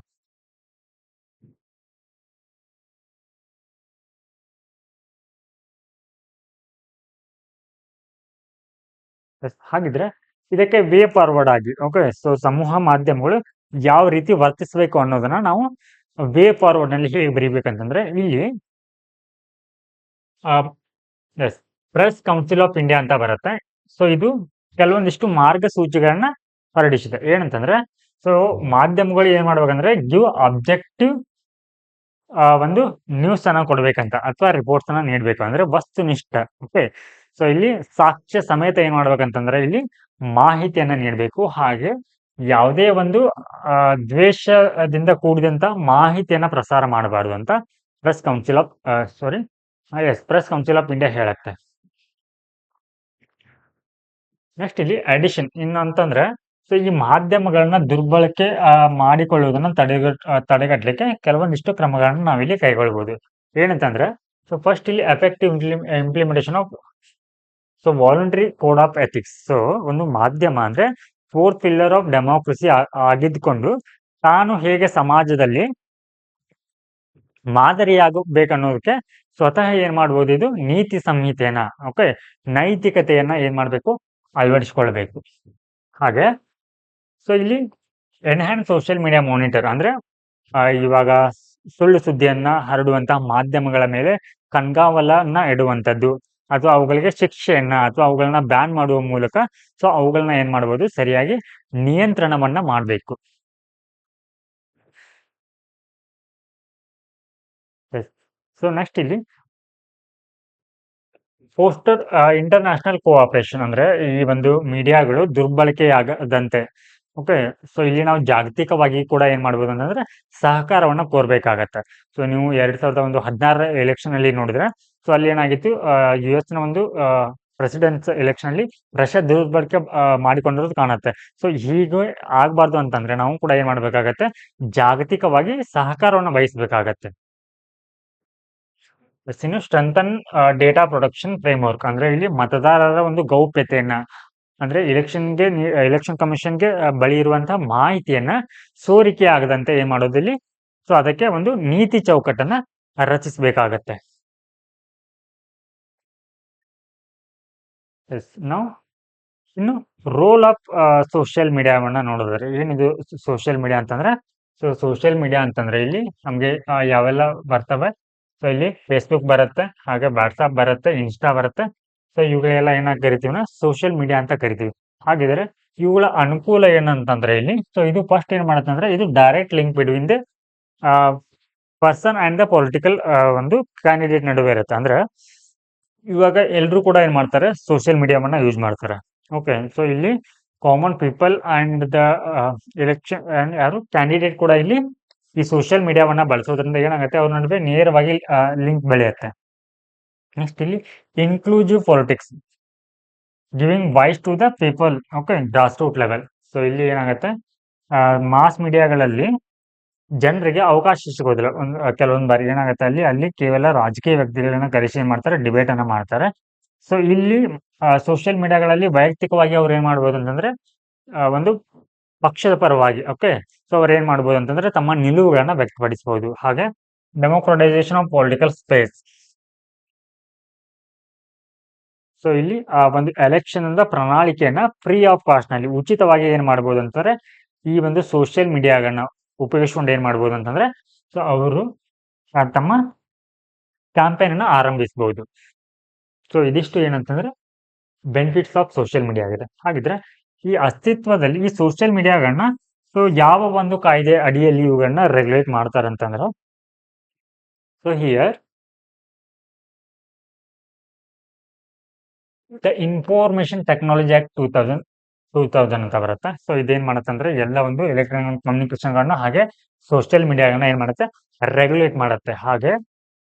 ಹಾಗಿದ್ರೆ ಇದಕ್ಕೆ ವೇ ಫಾರ್ವರ್ಡ್ ಆಗಿ, ಓಕೆ, ಸೊ ಸಮೂಹ ಮಾಧ್ಯಮಗಳು ಯಾವ ರೀತಿ ವರ್ತಿಸಬೇಕು ಅನ್ನೋದನ್ನ ನಾವು ವೇ ಫಾರ್ವರ್ಡ್ ನಲ್ಲಿ ಹೇಗೆ ಬರೀಬೇಕಂತಂದ್ರೆ ಇಲ್ಲಿ ಪ್ರೆಸ್ ಕೌನ್ಸಿಲ್ ಆಫ್ ಇಂಡಿಯಾ ಅಂತ ಬರುತ್ತೆ. ಸೊ ಇದು ಕೆಲವೊಂದಿಷ್ಟು ಮಾರ್ಗಸೂಚಿಗಳನ್ನ ಹೊರಡಿಸಿದೆ. ಏನಂತಂದ್ರೆ ಸೊ ಮಾಧ್ಯಮಗಳು ಏನ್ ಮಾಡ್ಬೇಕಂದ್ರೆ ಗಿವ್ ಅಬ್ಜೆಕ್ಟಿವ್ ಒಂದು ನ್ಯೂಸ್ ಅನ್ನ ಕೊಡ್ಬೇಕಂತ ಅಥವಾ ರಿಪೋರ್ಟ್ಸ್ ಅನ್ನ ನೀಡಬೇಕು ಅಂದ್ರೆ ವಸ್ತುನಿಷ್ಠ. ಓಕೆ. ಸೊ ಇಲ್ಲಿ ಸಾಕ್ಷ್ಯ ಸಮೇತ ಏನ್ ಮಾಡ್ಬೇಕಂತಂದ್ರೆ ಇಲ್ಲಿ ಮಾಹಿತಿಯನ್ನ ನೀಡಬೇಕು. ಹಾಗೆ ಯಾವುದೇ ಒಂದು ದ್ವೇಷದಿಂದ ಕೂಡಿದಂತ ಮಾಹಿತಿಯನ್ನ ಪ್ರಸಾರ ಮಾಡಬಾರ್ದು ಅಂತ press council of press council of India ಹೇಳುತ್ತೆ. ನೆಕ್ಸ್ಟ್ ಇಲ್ಲಿ ಅಡಿಷನ್ ಅಂತಂದ್ರೆ ಸೊ ಈ ಮಾಧ್ಯಮಗಳನ್ನ ದುರ್ಬಳಕೆ ಮಾಡಿಕೊಳ್ಳುವುದನ್ನ ತಡೆಗಟ್ಟಲಿಕ್ಕೆ ಕೆಲವೊಂದಿಷ್ಟು ಕ್ರಮಗಳನ್ನ ನಾವಿಲ್ಲಿ ಕೈಗೊಳ್ಬಹುದು. ಏನಂತಂದ್ರೆ ಸೊ ಫಸ್ಟ್ ಇಲ್ಲಿ effective implementation of so voluntary code of ethics. So ಒಂದು ಮಾಧ್ಯಮ ಅಂದ್ರೆ 4th ಪಿಲ್ಲರ್ ಆಫ್ ಡೆಮೋಕ್ರಸಿ ಆಗಿದ್ದುಕೊಂಡು ತಾನು ಹೇಗೆ ಸಮಾಜದಲ್ಲಿ ಮಾದರಿಯಾಗಬೇಕನ್ನೋದಕ್ಕೆ ಸ್ವತಃ ಏನ್ ಮಾಡ್ಬೋದು, ಇದು ನೀತಿ ಸಂಹಿತೆಯನ್ನ, ಓಕೆ, ನೈತಿಕತೆಯನ್ನ ಏನ್ ಮಾಡ್ಬೇಕು, ಅಳವಡಿಸಿಕೊಳ್ಬೇಕು. ಹಾಗೆ ಸೊ ಇಲ್ಲಿ ಎನ್ಹ್ಯಾನ್ಸ್ ಸೋಷಿಯಲ್ ಮೀಡಿಯಾ ಮಾನಿಟರ್ ಅಂದ್ರೆ ಇವಾಗ ಸುಳ್ಳು ಸುದ್ದಿಯನ್ನ ಹರಡುವಂತಹ ಮಾಧ್ಯಮಗಳ ಮೇಲೆ ಕಣ್ಗಾವಲನ್ನ ಇಡುವಂತದ್ದು ಅಥವಾ ಅವುಗಳಿಗೆ ಶಿಕ್ಷೆಯನ್ನ ಅಥವಾ ಅವುಗಳನ್ನ ಬ್ಯಾನ್ ಮಾಡುವ ಮೂಲಕ ಸೊ ಅವುಗಳನ್ನ ಏನ್ ಮಾಡಬಹುದು, ಸರಿಯಾಗಿ ನಿಯಂತ್ರಣವನ್ನ ಮಾಡಬೇಕು. ಸೊ ನೆಕ್ಸ್ಟ್ ಇಲ್ಲಿ ಫೋಸ್ಟರ್ ಇಂಟರ್ನ್ಯಾಷನಲ್ ಕೋಆಪರೇಷನ್ ಅಂದ್ರೆ ಈ ಒಂದು ಮೀಡಿಯಾಗಳು ದುರ್ಬಳಕೆಯಾಗದಂತೆ, ಓಕೆ, ಸೊ ಇಲ್ಲಿ ನಾವು ಜಾಗತಿಕವಾಗಿ ಕೂಡ ಏನ್ ಮಾಡ್ಬೋದು ಅಂತಂದ್ರೆ ಸಹಕಾರವನ್ನ ಕೋರ್ಬೇಕಾಗತ್ತೆ. ಸೊ ನೀವು 2016 ಎಲೆಕ್ಷನ್ ಅಲ್ಲಿ ನೋಡಿದ್ರೆ ಸೊ ಅಲ್ಲಿ ಏನಾಗಿತ್ತು, US ನ ಒಂದು ಪ್ರೆಸಿಡೆನ್ಸ್ ಎಲೆಕ್ಷನ್ ಅಲ್ಲಿ ರಷ್ಯಾ ದುರ್ಬಳಕೆ ಮಾಡಿಕೊಂಡಿರೋದು ಕಾಣುತ್ತೆ. ಸೊ ಹೀಗೆ ಆಗ್ಬಾರ್ದು ಅಂತಂದ್ರೆ ನಾವು ಕೂಡ ಏನ್ ಮಾಡ್ಬೇಕಾಗತ್ತೆ, ಜಾಗತಿಕವಾಗಿ ಸಹಕಾರವನ್ನು ವಹಿಸಬೇಕಾಗತ್ತೆ. ಇನ್ನು ಸ್ಟ್ರೆಂಥನ್ ಡೇಟಾ ಪ್ರೊಟೆಕ್ಷನ್ ಫ್ರೇಮ್ವರ್ಕ್ ಅಂದ್ರೆ ಇಲ್ಲಿ ಮತದಾರರ ಒಂದು ಗೌಪ್ಯತೆಯನ್ನ, ಅಂದ್ರೆ ಎಲೆಕ್ಷನ್ ಕಮಿಷನ್ಗೆ ಬಳಿ ಇರುವಂತಹ ಮಾಹಿತಿಯನ್ನ ಸೋರಿಕೆ ಆಗದಂತೆ ಏನ್ ಮಾಡೋದಿಲ್ಲಿ, ಸೊ ಅದಕ್ಕೆ ಒಂದು ನೀತಿ ಚೌಕಟ್ಟನ್ನ ರಚಿಸಬೇಕಾಗತ್ತೆ. ನಾವು ಇನ್ನು ರೋಲ್ ಆಫ್ ಸೋಷಿಯಲ್ ಮೀಡಿಯಾವನ್ನ ನೋಡಿದ್ರೆ ಏನಿದು ಸೋಷಿಯಲ್ ಮೀಡಿಯಾ ಅಂತಂದ್ರೆ, ಸೊ ಸೋಷಿಯಲ್ ಮೀಡಿಯಾ ಅಂತಂದ್ರೆ ಇಲ್ಲಿ ನಮ್ಗೆ ಯಾವೆಲ್ಲ ಬರ್ತವೆ, ಸೊ ಇಲ್ಲಿ ಫೇಸ್ಬುಕ್ ಬರುತ್ತೆ, ಹಾಗೆ ವಾಟ್ಸಾಪ್ ಬರುತ್ತೆ, ಇನ್ಸ್ಟಾ ಬರುತ್ತೆ. ಸೊ ಇವುಗಳೆಲ್ಲ ಏನಾಗಿ ಕರಿತೀವಿ ನಾವು ಸೋಷಿಯಲ್ ಮೀಡಿಯಾ ಅಂತ ಕರಿತೀವಿ. ಹಾಗಿದ್ರೆ ಇವುಗಳ ಅನುಕೂಲ ಏನಂತಂದ್ರೆ ಇಲ್ಲಿ, ಸೊ ಇದು ಫಸ್ಟ್ ಏನ್ ಮಾಡತ್ತಂದ್ರೆ ಇದು direct link between the person and the political ಒಂದು ಕ್ಯಾಂಡಿಡೇಟ್ ನಡುವೆ ಇರುತ್ತೆ. ಅಂದ್ರೆ ಇವಾಗ ಎಲ್ರು ಕೂಡ ಏನ್ ಮಾಡ್ತಾರೆ, ಸೋಷಿಯಲ್ ಮೀಡಿಯಾವನ್ನ ಯೂಸ್ ಮಾಡ್ತಾರೆ. ಓಕೆ, ಸೊ ಇಲ್ಲಿ common people and the election and ಯಾರು ಕ್ಯಾಂಡಿಡೇಟ್ ಕೂಡ ಇಲ್ಲಿ ಈ ಸೋಷಿಯಲ್ ಮೀಡಿಯಾವನ್ನ ಬಳಸೋದ್ರಿಂದ ಏನಾಗುತ್ತೆ, ಅವ್ರ ನಡುವೆ ನೇರವಾಗಿ ಲಿಂಕ್ ಬೆಳೆಯುತ್ತೆ. ನೆಕ್ಸ್ಟ್ ಇಲ್ಲಿ inclusive politics, giving voice to the people. Okay, grass root level. So ಇಲ್ಲಿ ಏನಾಗುತ್ತೆ, ಮಾಸ್ ಮೀಡಿಯಾಗಳಲ್ಲಿ ಜನರಿಗೆ ಅವಕಾಶ ಸಿಗೋದಿಲ್ಲ. ಕೆಲವೊಂದು ಬಾರಿ ಏನಾಗುತ್ತೆ, ಅಲ್ಲಿ ಕೇವಲ ರಾಜಕೀಯ ವ್ಯಕ್ತಿಗಳನ್ನ ಕರೆಸಿ ಏನ್ ಮಾಡ್ತಾರೆ, ಡಿಬೇಟ್ ಅನ್ನ ಮಾಡ್ತಾರೆ. ಸೊ ಇಲ್ಲಿ ಸೋಷಿಯಲ್ ಮೀಡಿಯಾಗಳಲ್ಲಿ ವೈಯಕ್ತಿಕವಾಗಿ ಅವ್ರು ಏನ್ ಮಾಡ್ಬೋದು ಅಂತಂದ್ರೆ ಒಂದು ಪಕ್ಷದ ಪರವಾಗಿ, ಓಕೆ, ಸೊ ಅವ್ರು ಏನ್ ಮಾಡ್ಬೋದು ಅಂತಂದ್ರೆ ತಮ್ಮ ನಿಲುವುಗಳನ್ನ ವ್ಯಕ್ತಪಡಿಸಬಹುದು. ಹಾಗೆ democratisation of political space. So ಇಲ್ಲಿ ಒಂದು ಎಲೆಕ್ಷನ್ ಅಂದ ಪ್ರಣಾಳಿಕೆಯನ್ನ ಫ್ರೀ ಆಫ್ ಕಾಸ್ಟ್ ನಲ್ಲಿ ಉಚಿತವಾಗಿ ಏನ್ ಮಾಡ್ಬೋದು ಅಂತಂದ್ರೆ ಈ ಒಂದು ಸೋಷಿಯಲ್ ಮೀಡಿಯಾಗಳನ್ನ ಉಪಯೋಗಿಸ್ಕೊಂಡು ಏನ್ ಮಾಡ್ಬೋದು ಅಂತಂದ್ರೆ, ಸೊ ಅವರು ತಮ್ಮ ಕ್ಯಾಂಪೇನ್ ಅನ್ನ ಆರಂಭಿಸಬಹುದು. ಸೊ ಇದಿಷ್ಟು ಏನಂತಂದ್ರೆ ಬೆನಿಫಿಟ್ಸ್ ಆಫ್ ಸೋಷಿಯಲ್ ಮೀಡಿಯಾ ಆಗಿದೆ. ಹಾಗಿದ್ರೆ ಈ ಅಸ್ತಿತ್ವದಲ್ಲಿ ಈ ಸೋಷಿಯಲ್ ಮೀಡಿಯಾಗಳನ್ನ ಸೊ ಯಾವ ಒಂದು ಕಾಯ್ದೆ ಅಡಿಯಲ್ಲಿ ಇವುಗಳನ್ನ ರೆಗ್ಯುಲೇಟ್ ಮಾಡ್ತಾರೆ ಅಂತಂದ್ರೆ, so here the information technology act 2000 ಅಂತ ಬರುತ್ತೆ. ಸೊ ಇದೇನ್ ಮಾಡತ್ತಂದ್ರೆ ಎಲ್ಲ ಒಂದು ಎಲೆಕ್ಟ್ರಾನಿಕ್ ಕಮ್ಯುನಿಕೇಶನ್ ಹಾಗೆ ಸೋಷಿಯಲ್ ಮೀಡಿಯಾಗಳನ್ನ ಏನ್ ಮಾಡುತ್ತೆ, ರೆಗ್ಯುಲೇಟ್ ಮಾಡುತ್ತೆ. ಹಾಗೆ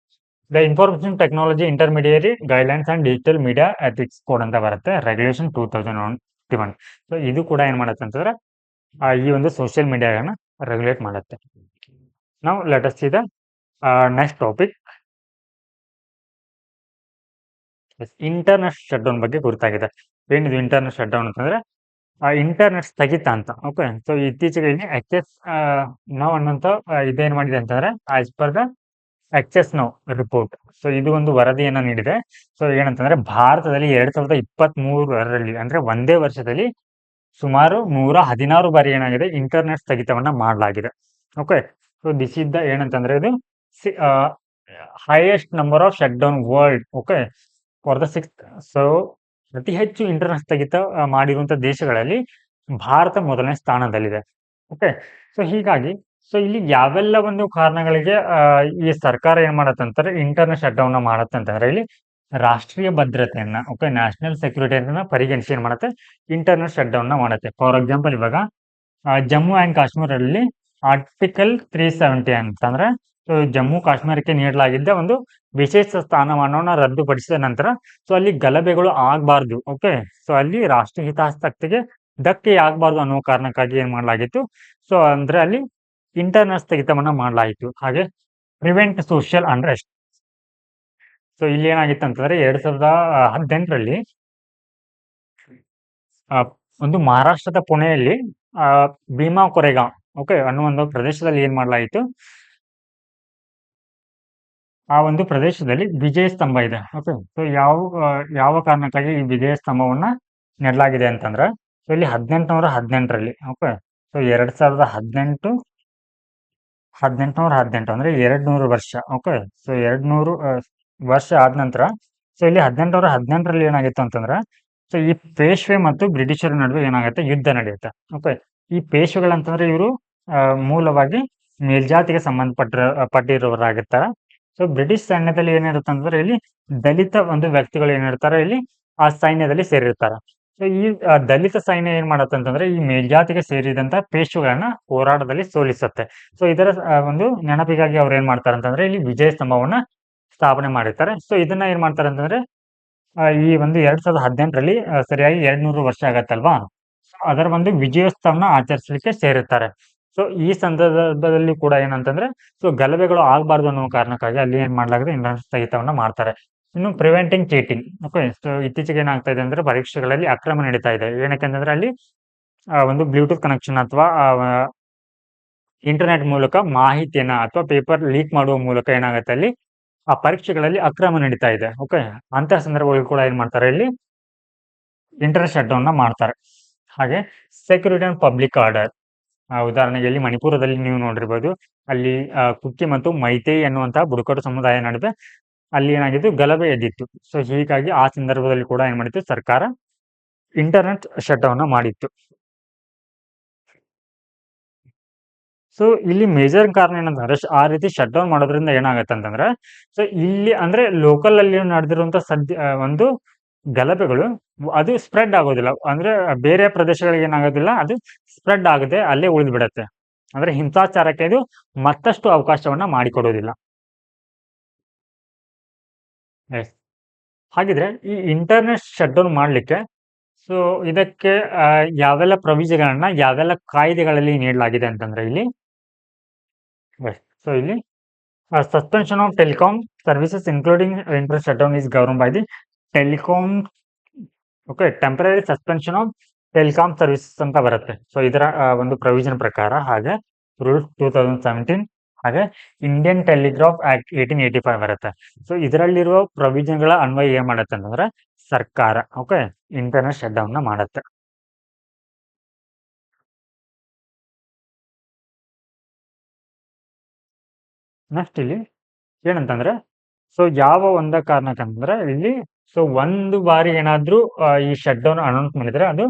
the information technology intermediary guidelines and digital media ethics code ಅಂತ ಬರುತ್ತೆ, ರೆಗ್ಯುಲೇಷನ್ 2021. ಸೊ ಇದು ಕೂಡ ಏನ್ ಮಾಡುತ್ತೆ ಅಂತಂದ್ರೆ ಈ ಒಂದು ಸೋಷಿಯಲ್ ಮೀಡಿಯಾಗಳನ್ನ ರೆಗ್ಯುಲೇಟ್ ಮಾಡುತ್ತೆ. ನಾವು let us see the next topic, internet shut down ಬಗ್ಗೆ ಗುರುತಾಗಿದೆ. ಏನಿದು ಇಂಟರ್ನೆಟ್ ಶಟ್ ಡೌನ್ ಅಂತಂದ್ರೆ ಇಂಟರ್ನೆಟ್ ಸ್ಥಗಿತ ಅಂತ. ಓಕೆ, ಸೊ ಇತ್ತೀಚೆಗೆ ಎಕ್ಸೆಸ್ ನೌ ಅನ್ನೋಂಥ ಇದೇನ್ ಮಾಡಿದೆ ಅಂತಂದ್ರೆ as per the Access Now report. So ಇದು ಒಂದು ವರದಿಯನ್ನ ನೀಡಿದೆ. ಸೊ ಏನಂತಂದ್ರೆ ಭಾರತದಲ್ಲಿ 2023ರಲ್ಲಿ ಅಂದ್ರೆ ಒಂದೇ ವರ್ಷದಲ್ಲಿ ಸುಮಾರು 116 ಬಾರಿ ಏನಾಗಿದೆ, ಇಂಟರ್ನೆಟ್ ಸ್ಥಗಿತವನ್ನ ಮಾಡಲಾಗಿದೆ. Okay, so this is the ಏನಂತಂದ್ರೆ ಇದು highest number of shut down world. Okay, for the 6th. So ಅತಿ ಹೆಚ್ಚು ಇಂಟರ್ನೆಟ್ ಸ್ಥಗಿತ ಮಾಡಿರುವಂತಹ ದೇಶಗಳಲ್ಲಿ ಭಾರತ ಮೊದಲನೇ ಸ್ಥಾನದಲ್ಲಿದೆ. ಓಕೆ, ಸೊ ಹೀಗಾಗಿ ಸೊ ಇಲ್ಲಿ ಯಾವೆಲ್ಲ ಒಂದು ಕಾರಣಗಳಿಗೆ ಈ ಸರ್ಕಾರ ಏನ್ ಮಾಡತ್ತಂತಾರೆ, ಇಂಟರ್ನೆಟ್ ಶಟ್ ಡೌನ್ ಮಾಡತ್ತೆ ಅಂತಂದ್ರೆ ಇಲ್ಲಿ ರಾಷ್ಟ್ರೀಯ ಭದ್ರತೆಯನ್ನ, ಓಕೆ, ನ್ಯಾಷನಲ್ ಸೆಕ್ಯೂರಿಟಿಯನ್ನ ಪರಿಗಣಿಸಿ ಏನ್ ಮಾಡುತ್ತೆ, ಇಂಟರ್ನೆಟ್ ಶಟ್ ಡೌನ್ ಮಾಡುತ್ತೆ. ಫಾರ್ ಎಕ್ಸಾಂಪಲ್ ಇವಾಗ ಜಮ್ಮು ಅಂಡ್ ಕಾಶ್ಮೀರಲ್ಲಿ ಆರ್ಟಿಕಲ್ 370 ಅಂತಂದ್ರೆ, ಸೊ ಜಮ್ಮು ಕಾಶ್ಮೀರಕ್ಕೆ ನೀಡಲಾಗಿದ್ದ ಒಂದು ವಿಶೇಷ ಸ್ಥಾನಮಾನವನ್ನ ರದ್ದುಪಡಿಸಿದ ನಂತರ ಸೊ ಅಲ್ಲಿ ಗಲಭೆಗಳು ಆಗ್ಬಾರ್ದು. ಓಕೆ, ಸೊ ಅಲ್ಲಿ ರಾಷ್ಟ್ರೀಯ ಹಿತಾಸಕ್ತಿಗೆ ಧಕ್ಕೆ ಆಗ್ಬಾರ್ದು ಅನ್ನೋ ಕಾರಣಕ್ಕಾಗಿ ಏನ್ ಮಾಡಲಾಗಿತ್ತು, ಸೊ ಅಂದ್ರೆ ಅಲ್ಲಿ ಇಂಟರ್ನೆಟ್ ಸ್ಥಗಿತವನ್ನ ಮಾಡಲಾಯಿತು. ಹಾಗೆ ಪ್ರಿವೆಂಟ್ ಸೋಷಿಯಲ್ ಅನ್ರೆಸ್ಟ್. ಸೊ ಇಲ್ಲಿ ಏನಾಗಿತ್ತು ಅಂತಂದ್ರೆ 2018ರಲ್ಲಿ ಒಂದು ಮಹಾರಾಷ್ಟ್ರದ ಪುಣೆಯಲ್ಲಿ ಭೀಮಾ ಕೊರೆಗಾಂವ್, ಓಕೆ, ಅನ್ನೋ ಒಂದು ಪ್ರದೇಶದಲ್ಲಿ ಏನ್ ಮಾಡಲಾಯಿತು, ಆ ಒಂದು ಪ್ರದೇಶದಲ್ಲಿ ವಿಜಯ ಸ್ತಂಭ ಇದೆ. ಓಕೆ, ಸೊ ಯಾವ ಕಾರಣಕ್ಕಾಗಿ ಈ ವಿಜಯ ಸ್ತಂಭವನ್ನ ನೆಡಲಾಗಿದೆ ಅಂತಂದ್ರೆ, ಸೊ ಇಲ್ಲಿ 1818ರಲ್ಲಿ, ಓಕೆ, ಸೊ 2018 ಅಂದ್ರೆ 200 ವರ್ಷ. ಓಕೆ, ಸೊ 200 ವರ್ಷ ಆದ ನಂತರ ಸೊ ಇಲ್ಲಿ 1818ರಲ್ಲಿ ಏನಾಗಿತ್ತು ಅಂತಂದ್ರೆ, ಸೊ ಈ ಪೇಶ್ವೆ ಮತ್ತು ಬ್ರಿಟಿಷರ ನಡುವೆ ಏನಾಗುತ್ತೆ, ಯುದ್ಧ ನಡೆಯುತ್ತೆ. ಓಕೆ, ಈ ಪೇಶ್ವೆಗಳಂತಂದ್ರೆ ಇವರು ಮೂಲವಾಗಿ ಮೇಲ್ಜಾತಿಗೆ ಪಟ್ಟಿರೋರಾಗಿರ್ತಾರೆ. ಸೊ ಬ್ರಿಟಿಷ್ ಸೈನ್ಯದಲ್ಲಿ ಏನಿರುತ್ತೆ ಅಂತಂದ್ರೆ ಇಲ್ಲಿ ದಲಿತ ಒಂದು ವ್ಯಕ್ತಿಗಳು ಏನಿರ್ತಾರೆ ಇಲ್ಲಿ ಆ ಸೈನ್ಯದಲ್ಲಿ ಸೇರಿರ್ತಾರೆ. ಸೊ ಈ ದಲಿತ ಸೈನ್ಯ ಏನ್ ಮಾಡತ್ತೆ ಅಂತಂದ್ರೆ ಈ ಮೇಲ್ಜಾತಿಗೆ ಸೇರಿದಂತ ಪೇಶ್ವೆಗಳನ್ನ ಹೋರಾಟದಲ್ಲಿ ಸೋಲಿಸುತ್ತೆ. ಸೊ ಇದರ ಒಂದು ನೆನಪಿಗಾಗಿ ಅವ್ರು ಏನ್ ಮಾಡ್ತಾರೆ ಅಂತಂದ್ರೆ ಇಲ್ಲಿ ವಿಜಯ ಸ್ತಂಭವನ್ನ ಸ್ಥಾಪನೆ ಮಾಡಿರ್ತಾರೆ. ಸೊ ಇದನ್ನ ಏನ್ ಮಾಡ್ತಾರೆ ಅಂತಂದ್ರೆ ಈ ಒಂದು 2018ರಲ್ಲಿ ಸರಿಯಾಗಿ 200 ವರ್ಷ ಆಗತ್ತಲ್ವಾ? ಸೊ ಅದರ ಒಂದು ವಿಜಯೋತ್ಸವನ ಆಚರಿಸಲಿಕ್ಕೆ ಸೇರುತ್ತಾರೆ. ಸೊ ಈ ಸಂದರ್ಭದಲ್ಲಿ ಕೂಡ ಏನಂತಂದ್ರೆ, ಸೊ ಗಲಭೆಗಳು ಆಗಬಾರ್ದು ಅನ್ನೋ ಕಾರಣಕ್ಕಾಗಿ ಅಲ್ಲಿ ಏನ್ ಮಾಡಲಾಗಿದೆ, ಇಂಟರ್ನೆಟ್ ಸ್ಥಗಿತವನ್ನ ಮಾಡ್ತಾರೆ. ಇನ್ನು ಪ್ರಿವೆಂಟಿಂಗ್ ಚೀಟಿಂಗ್. ಓಕೆ. ಸೊ ಇತ್ತೀಚೆಗೆ ಏನಾಗ್ತಾ ಇದೆ ಅಂದ್ರೆ ಪರೀಕ್ಷೆಗಳಲ್ಲಿ ಅಕ್ರಮ ನಡೀತಾ ಇದೆ. ಏನಕ್ಕೆ ಅಂತಂದ್ರೆ ಅಲ್ಲಿ ಒಂದು ಬ್ಲೂಟೂತ್ ಕನೆಕ್ಷನ್ ಅಥವಾ ಇಂಟರ್ನೆಟ್ ಮೂಲಕ ಮಾಹಿತಿಯನ್ನ ಅಥವಾ ಪೇಪರ್ ಲೀಕ್ ಮಾಡುವ ಮೂಲಕ ಏನಾಗುತ್ತೆ ಅಲ್ಲಿ ಆ ಪರೀಕ್ಷೆಗಳಲ್ಲಿ ಅಕ್ರಮ ನಡೀತಾ ಇದೆ. ಓಕೆ. ಅಂತ ಸಂದರ್ಭಗಳು ಕೂಡ ಏನ್ ಮಾಡ್ತಾರೆ ಇಲ್ಲಿ ಇಂಟರ್ನೆಟ್ ಶಟ್ ಡೌನ್ ಮಾಡ್ತಾರೆ. ಹಾಗೆ ಸೆಕ್ಯೂರಿಟಿ ಅಂಡ್ ಪಬ್ಲಿಕ್ ಆರ್ಡರ್. ಉದಾಹರಣೆಗೆ ಇಲ್ಲಿ ಮಣಿಪುರದಲ್ಲಿ ನೀವು ನೋಡಿರ್ಬೋದು. ಅಲ್ಲಿ ಕುಕ್ಕಿ ಮತ್ತು ಮೈತೈ ಎನ್ನುವಂತಹ ಬುಡಕಟ್ಟು ಸಮುದಾಯ ನಡುವೆ ಅಲ್ಲಿ ಏನಾಗಿತ್ತು, ಗಲಭೆ ಎದ್ದಿತ್ತು. ಸೊ ಹೀಗಾಗಿ ಆ ಸಂದರ್ಭದಲ್ಲಿ ಕೂಡ ಏನ್ ಮಾಡಿತ್ತು, ಸರ್ಕಾರ ಇಂಟರ್ನೆಟ್ ಶಟ್ ಡೌನ್ ಮಾಡಿತ್ತು. ಸೊ ಇಲ್ಲಿ ಮೇಜರ್ ಕಾರಣ ಏನಂತಂದ್ರೆ ಆ ರೀತಿ ಶಟ್ ಡೌನ್ ಮಾಡೋದ್ರಿಂದ ಏನಾಗತ್ತೆ ಅಂತಂದ್ರೆ, ಸೊ ಇಲ್ಲಿ ಅಂದ್ರೆ ಲೋಕಲ್ ಅಲ್ಲಿ ನಡೆದಿರುವಂತ ಒಂದು ಗಲಭೆಗಳು ಅದು ಸ್ಪ್ರೆಡ್ ಆಗೋದಿಲ್ಲ. ಅಂದ್ರೆ ಬೇರೆ ಪ್ರದೇಶಗಳಿಗೆ ಏನಾಗೋದಿಲ್ಲ, ಅದು ಸ್ಪ್ರೆಡ್ ಆಗದೆ ಅಲ್ಲೇ ಉಳಿದು ಬಿಡತ್ತೆ. ಅಂದ್ರೆ ಹಿಂಸಾಚಾರಕ್ಕೆ ಇದು ಮತ್ತಷ್ಟು ಅವಕಾಶವನ್ನ ಮಾಡಿಕೊಡೋದಿಲ್ಲ. ಎಸ್. ಹಾಗಿದ್ರೆ ಈ ಇಂಟರ್ನೆಟ್ ಶಟ್ ಡೌನ್ ಮಾಡ್ಲಿಕ್ಕೆ ಸೊ ಇದಕ್ಕೆ ಯಾವೆಲ್ಲ ಪ್ರೊವಿಜನ್ಗಳನ್ನ ಯಾವೆಲ್ಲ ಕಾಯ್ದೆಗಳಲ್ಲಿ ನೀಡಲಾಗಿದೆ ಅಂತಂದ್ರೆ ಇಲ್ಲಿ ಸೊ ಇಲ್ಲಿ suspension of telecom services including internet shut down is govern by the telecom. Okay. Temporary suspension of telecom services ಅಂತ ಬರುತ್ತೆ. ಸೊ ಇದರ ಒಂದು ಪ್ರೊವಿಷನ್ ಪ್ರಕಾರ, ಹಾಗೆ ರೂಲ್ಸ್ 2017, ಹಾಗೆ ಇಂಡಿಯನ್ ಟೆಲಿಗ್ರಾಫ್ ಆಕ್ಟ್ 1885 ಬರುತ್ತೆ. ಸೊ ಇದರಲ್ಲಿರುವ ಪ್ರೊವಿಷನ್ಗಳ ಅನ್ವಯ ಏನ್ ಮಾಡುತ್ತೆ ಅಂತಂದ್ರೆ ಸರ್ಕಾರ ಓಕೆ ಇಂಟರ್ನೆಟ್ ಶಟ್ ಡೌನ್ ಮಾಡುತ್ತೆ. ನೆಕ್ಸ್ಟ್ ಇಲ್ಲಿ ಏನಂತಂದ್ರೆ, ಸೊ ಯಾವ ಒಂದ ಕಾರಣಕ್ಕಂತಂದ್ರೆ ಇಲ್ಲಿ ಸೊ ಒಂದು ಬಾರಿ ಏನಾದ್ರೂ ಈ ಶಟ್ ಡೌನ್ ಅನೌನ್ಸ್ ಮಾಡಿದ್ರೆ ಅದು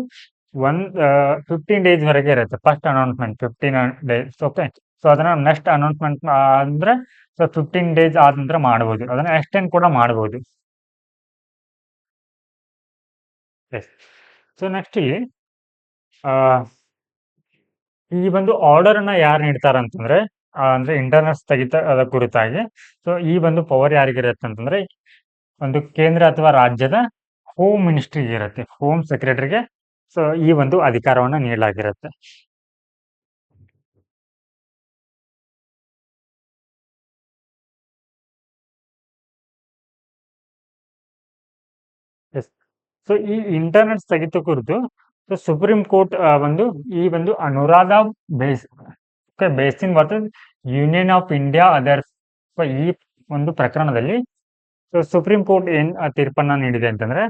15 ಡೇಸ್ ವರೆಗೆ ಇರುತ್ತೆ. First announcement 15 days. Okay. So ಅದನ್ನ ನೆಕ್ಸ್ಟ್ ಅನೌನ್ಸ್ಮೆಂಟ್ ಅಂದ್ರೆ ಸೊ 15 ಡೇಸ್ ಆದ ನಂತರ ಮಾಡಬಹುದು. ಅದನ್ನ ಎಕ್ಸ್ಟೆಂಡ್ ಕೂಡ ಮಾಡಬಹುದು. ಎಸ್. ಸೊ ನೆಕ್ಸ್ಟ್ ಇಲ್ಲಿ ಈ ಒಂದು ಆರ್ಡರ್ ಅನ್ನ ಯಾರು ನೀಡ್ತಾರ ಅಂತಂದ್ರೆ ಅಂದ್ರೆ ಇಂಟರ್ನೆಟ್ ಸ್ಥಗಿತ ಕುರಿತಾಗಿ ಸೊ ಈ ಒಂದು ಪವರ್ ಯಾರಿಗಿರುತ್ತೆ ಅಂತಂದ್ರೆ ಒಂದು ಕೇಂದ್ರ ಅಥವಾ ರಾಜ್ಯದ ಹೋಮ್ ಮಿನಿಸ್ಟ್ರಿಗೆ ಇರುತ್ತೆ, ಹೋಮ್ ಸೆಕ್ರೆಟರಿಗೆ. ಸೊ ಈ ಒಂದು ಅಧಿಕಾರವನ್ನ ನೀಡಲಾಗಿರುತ್ತೆ. ಎಸ್. ಸೊ ಈ ಇಂಟರ್ನೆಟ್ ಸ್ಥಗಿತ ಕುರಿತು ಸೊ ಸುಪ್ರೀಂ ಕೋರ್ಟ್ ಈ ಒಂದು Anuradha basin versus union of India others. So ಈ ಒಂದು ಪ್ರಕರಣದಲ್ಲಿ ಸೊ ಸುಪ್ರೀಂ ಕೋರ್ಟ್ ಏನ್ ತೀರ್ಪನ್ನ ನೀಡಿದೆ ಅಂತಂದ್ರೆ,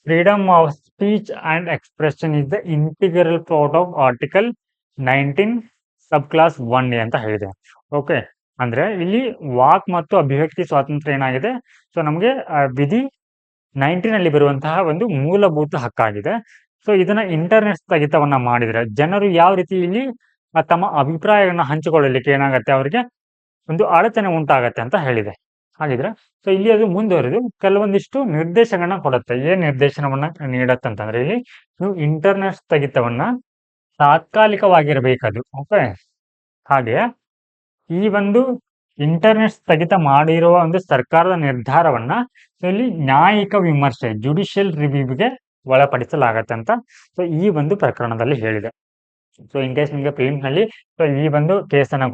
freedom of speech and expression is the integral part of article 19 sub clause 1A ಅಂತ ಹೇಳಿದೆ. ಓಕೆ. ಅಂದ್ರೆ ಇಲ್ಲಿ ವಾಕ್ ಮತ್ತು ಅಭಿವ್ಯಕ್ತಿ ಸ್ವಾತಂತ್ರ್ಯ ಏನಾಗಿದೆ, ಸೊ ನಮಗೆ ವಿಧಿ 19 ಅಲ್ಲಿ ಬರುವಂತಹ ಒಂದು ಮೂಲಭೂತ ಹಕ್ಕಾಗಿದೆ. ಸೊ ಇದನ್ನ ಇಂಟರ್ನೆಟ್ ಸ್ಥಗಿತವನ್ನ ಮಾಡಿದ್ರೆ ಜನರು ಯಾವ ರೀತಿ ಇಲ್ಲಿ ತಮ್ಮ ಅಭಿಪ್ರಾಯಗಳನ್ನ ಹಂಚಿಕೊಳ್ಳಲಿಕ್ಕೆ ಏನಾಗತ್ತೆ, ಅವರಿಗೆ ಒಂದು ಅಡಚಣೆ ಉಂಟಾಗತ್ತೆ ಅಂತ ಹೇಳಿದೆ. ಹಾಗಿದ್ರೆ ಸೊ ಇಲ್ಲಿ ಅದು ಮುಂದುವರೆದು ಕೆಲವೊಂದಿಷ್ಟು ನಿರ್ದೇಶನಗಳನ್ನ ಕೊಡುತ್ತೆ. ಏನ್ ನಿರ್ದೇಶನವನ್ನ ನೀಡತ್ತೆ ಅಂತಂದ್ರೆ ಇಲ್ಲಿ ನೀವು ಇಂಟರ್ನೆಟ್ ಸ್ಥಗಿತವನ್ನ ತಾತ್ಕಾಲಿಕವಾಗಿರಬೇಕದು. ಓಕೆ. ಹಾಗೆ ಈ ಒಂದು ಇಂಟರ್ನೆಟ್ ಸ್ಥಗಿತ ಮಾಡಿರುವ ಒಂದು ಸರ್ಕಾರದ ನಿರ್ಧಾರವನ್ನ ಇಲ್ಲಿ ನ್ಯಾಯಿಕ ವಿಮರ್ಶೆ ಜುಡಿಷಿಯಲ್ ರಿವ್ಯೂಗೆ ಒಳಪಡಿಸಲಾಗತ್ತೆ ಅಂತ ಸೊ ಈ ಒಂದು ಪ್ರಕರಣದಲ್ಲಿ ಹೇಳಿದೆ. ಸೊ ಇನ್ ಕೇಸ್ ನಿಮಗೆ ಪ್ರಿಲಿಮ್ಸ್ ನಲ್ಲಿ ಸೊ ಈ ಒಂದು ಕೇಸನ್ನ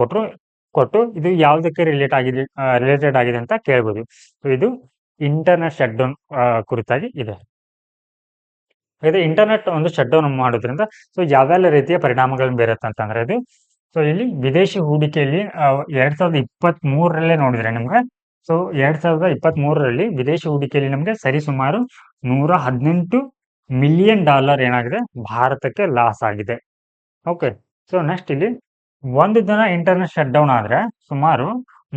ಕೊಟ್ಟು ಇದು ಯಾವುದಕ್ಕೆ ರಿಲೇಟೆಡ್ ಆಗಿದೆ ಅಂತ ಕೇಳ್ಬೋದು. ಸೊ ಇದು ಇಂಟರ್ನೆಟ್ ಶಟ್ ಡೌನ್ ಕುರಿತಾಗಿ ಇದೆ. ಇದು ಇಂಟರ್ನೆಟ್ ಒಂದು ಶಟ್ ಡೌನ್ ಮಾಡೋದ್ರಿಂದ ಸೊ ಯಾವೆಲ್ಲ ರೀತಿಯ ಪರಿಣಾಮಗಳನ್ನು ಬೀರುತ್ತೆ ಅಂತಂದ್ರೆ ಇದು ಸೊ ಇಲ್ಲಿ ವಿದೇಶಿ ಹೂಡಿಕೆಯಲ್ಲಿ 2023ರಲ್ಲೇ ನೋಡಿದ್ರೆ ನಿಮ್ಗೆ ಸೊ 2023ರಲ್ಲಿ ವಿದೇಶಿ ಹೂಡಿಕೆಯಲ್ಲಿ ನಮಗೆ ಸರಿಸುಮಾರು $118 ಮಿಲಿಯನ್ ಏನಾಗಿದೆ ಭಾರತಕ್ಕೆ ಲಾಸ್ ಆಗಿದೆ. ಓಕೆ. ಸೊ ನೆಕ್ಸ್ಟ್ ಇಲ್ಲಿ ಒಂದು ದಿನ ಇಂಟರ್ನೆಟ್ ಶಟ್ ಡೌನ್ ಆದ್ರೆ ಸುಮಾರು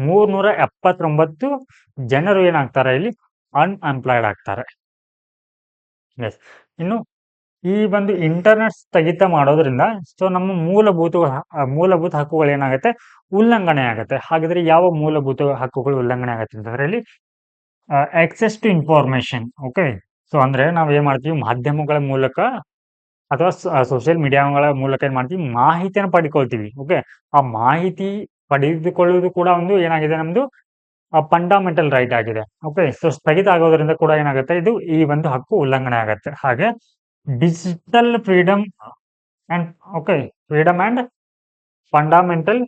379 ಜನರು ಏನಾಗ್ತಾರೆ ಇಲ್ಲಿ ಅನ್ಎಂಪ್ಲಾಯ್ಡ್ ಆಗ್ತಾರೆ. ಎಸ್. ಇನ್ನು ಈ ಒಂದು ಇಂಟರ್ನೆಟ್ ಸ್ಥಗಿತ ಮಾಡೋದ್ರಿಂದ ಸೊ ನಮ್ಮ ಮೂಲಭೂತ ಹಕ್ಕುಗಳು ಏನಾಗುತ್ತೆ, ಉಲ್ಲಂಘನೆ ಆಗುತ್ತೆ. ಹಾಗಿದ್ರೆ ಯಾವ ಮೂಲಭೂತ ಹಕ್ಕುಗಳು ಉಲ್ಲಂಘನೆ ಆಗುತ್ತೆ ಅಂತಂದ್ರೆ ಇಲ್ಲಿ access to information. Okay. So ಅಂದ್ರೆ ನಾವ್ ಏನ್ ಮಾಡ್ತೀವಿ, ಮಾಧ್ಯಮಗಳ ಮೂಲಕ ಅಥವಾ ಸೋಷಿಯಲ್ ಮೀಡಿಯಾಗಳ ಮೂಲಕ ಏನ್ ಮಾಡ್ತೀವಿ, ಮಾಹಿತಿಯನ್ನು ಪಡ್ಕೊಳ್ತೀವಿ. ಓಕೆ. ಆ ಮಾಹಿತಿ ಪಡೆದುಕೊಳ್ಳುವುದು ಕೂಡ ಒಂದು ಏನಾಗಿದೆ, ನಮ್ದು ಫಂಡಮೆಂಟಲ್ ರೈಟ್ ಆಗಿದೆ. ಓಕೆ. ಸೊ ಸ್ಥಗಿತ ಆಗೋದ್ರಿಂದ ಕೂಡ ಏನಾಗುತ್ತೆ, ಇದು ಈ ಒಂದು ಹಕ್ಕು ಉಲ್ಲಂಘನೆ ಆಗತ್ತೆ. ಹಾಗೆ digital freedom and okay freedom and fundamental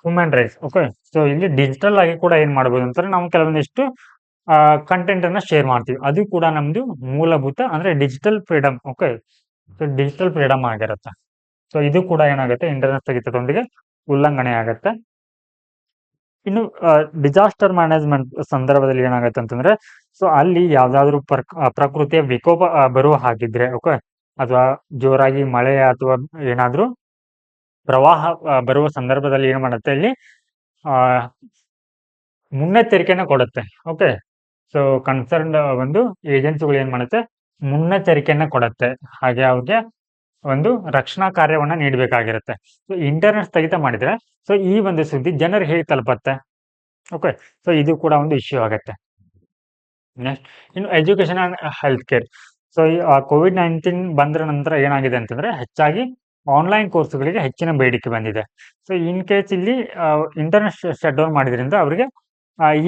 human rights. Okay. So ಇಲ್ಲಿ ಡಿಜಿಟಲ್ ಆಗಿ ಕೂಡ ಏನ್ ಮಾಡ್ಬೋದು ಅಂತಂದ್ರೆ ನಾವು ಕೆಲವೊಂದಿಷ್ಟು ಕಂಟೆಂಟ್ ಅನ್ನ ಶೇರ್ ಮಾಡ್ತೀವಿ. ಅದು ಕೂಡ ನಮ್ದು ಮೂಲಭೂತ ಅಂದ್ರೆ digital freedom. Okay. So digital freedom ಆಗಿರುತ್ತೆ. ಸೊ ಇದು ಕೂಡ ಏನಾಗುತ್ತೆ, ಇಂಟರ್ನೆಟ್ ಸ್ಥಗಿತದೊಂದಿಗೆ ಉಲ್ಲಂಘನೆ ಆಗತ್ತೆ. ಇನ್ನು ಡಿಸಾಸ್ಟರ್ ಮ್ಯಾನೇಜ್ಮೆಂಟ್ ಸಂದರ್ಭದಲ್ಲಿ ಏನಾಗುತ್ತೆ ಅಂತಂದ್ರೆ, ಸೊ ಅಲ್ಲಿ ಯಾವ್ದಾದ್ರು ಪ್ರಕೃತಿಯ ವಿಕೋಪ ಬರುವ ಹಾಗಿದ್ರೆ, ಓಕೆ, ಅಥವಾ ಜೋರಾಗಿ ಮಳೆ ಅಥವಾ ಏನಾದ್ರೂ ಪ್ರವಾಹ ಬರುವ ಸಂದರ್ಭದಲ್ಲಿ ಏನ್ ಮಾಡುತ್ತೆ, ಇಲ್ಲಿ ಆ ಮುನ್ನೆಚ್ಚರಿಕೆನ ಕೊಡುತ್ತೆ. ಓಕೆ. ಸೊ ಕನ್ಸರ್ನ್ ಒಂದು ಏಜೆನ್ಸಿಗಳು ಏನ್ ಮಾಡುತ್ತೆ, ಮುನ್ನೆಚ್ಚರಿಕೆಯನ್ನ ಕೊಡುತ್ತೆ. ಹಾಗೆ ಅವ್ರಿಗೆ ಒಂದು ರಕ್ಷಣಾ ಕಾರ್ಯವನ್ನ ನೀಡಬೇಕಾಗಿರುತ್ತೆ. ಸೊ ಇಂಟರ್ನೆಟ್ ಸ್ಥಗಿತ ಮಾಡಿದ್ರೆ, ಸೊ ಈ ಒಂದು ಸುದ್ದಿ ಜನರಿಗೆ ಹೇಗೆ ತಲುಪತ್ತೆ? ಓಕೆ. ಸೊ ಇದು ಕೂಡ ಒಂದು ಇಶ್ಯೂ ಆಗತ್ತೆ. ನೆಕ್ಸ್ಟ್, ಇನ್ನು education and health care. So ಈ ಕೋವಿಡ್-19 ಬಂದ್ರ ನಂತರ ಏನಾಗಿದೆ ಅಂತಂದ್ರೆ, ಹೆಚ್ಚಾಗಿ ಆನ್ಲೈನ್ ಕೋರ್ಸ್ಗಳಿಗೆ ಹೆಚ್ಚಿನ ಬೇಡಿಕೆ ಬಂದಿದೆ. ಸೊ ಇನ್ ಕೇಸ್ ಇಲ್ಲಿ ಇಂಟರ್ನೆಟ್ ಶಟ್ ಡೌನ್ ಮಾಡಿದ್ರಿಂದ ಅವರಿಗೆ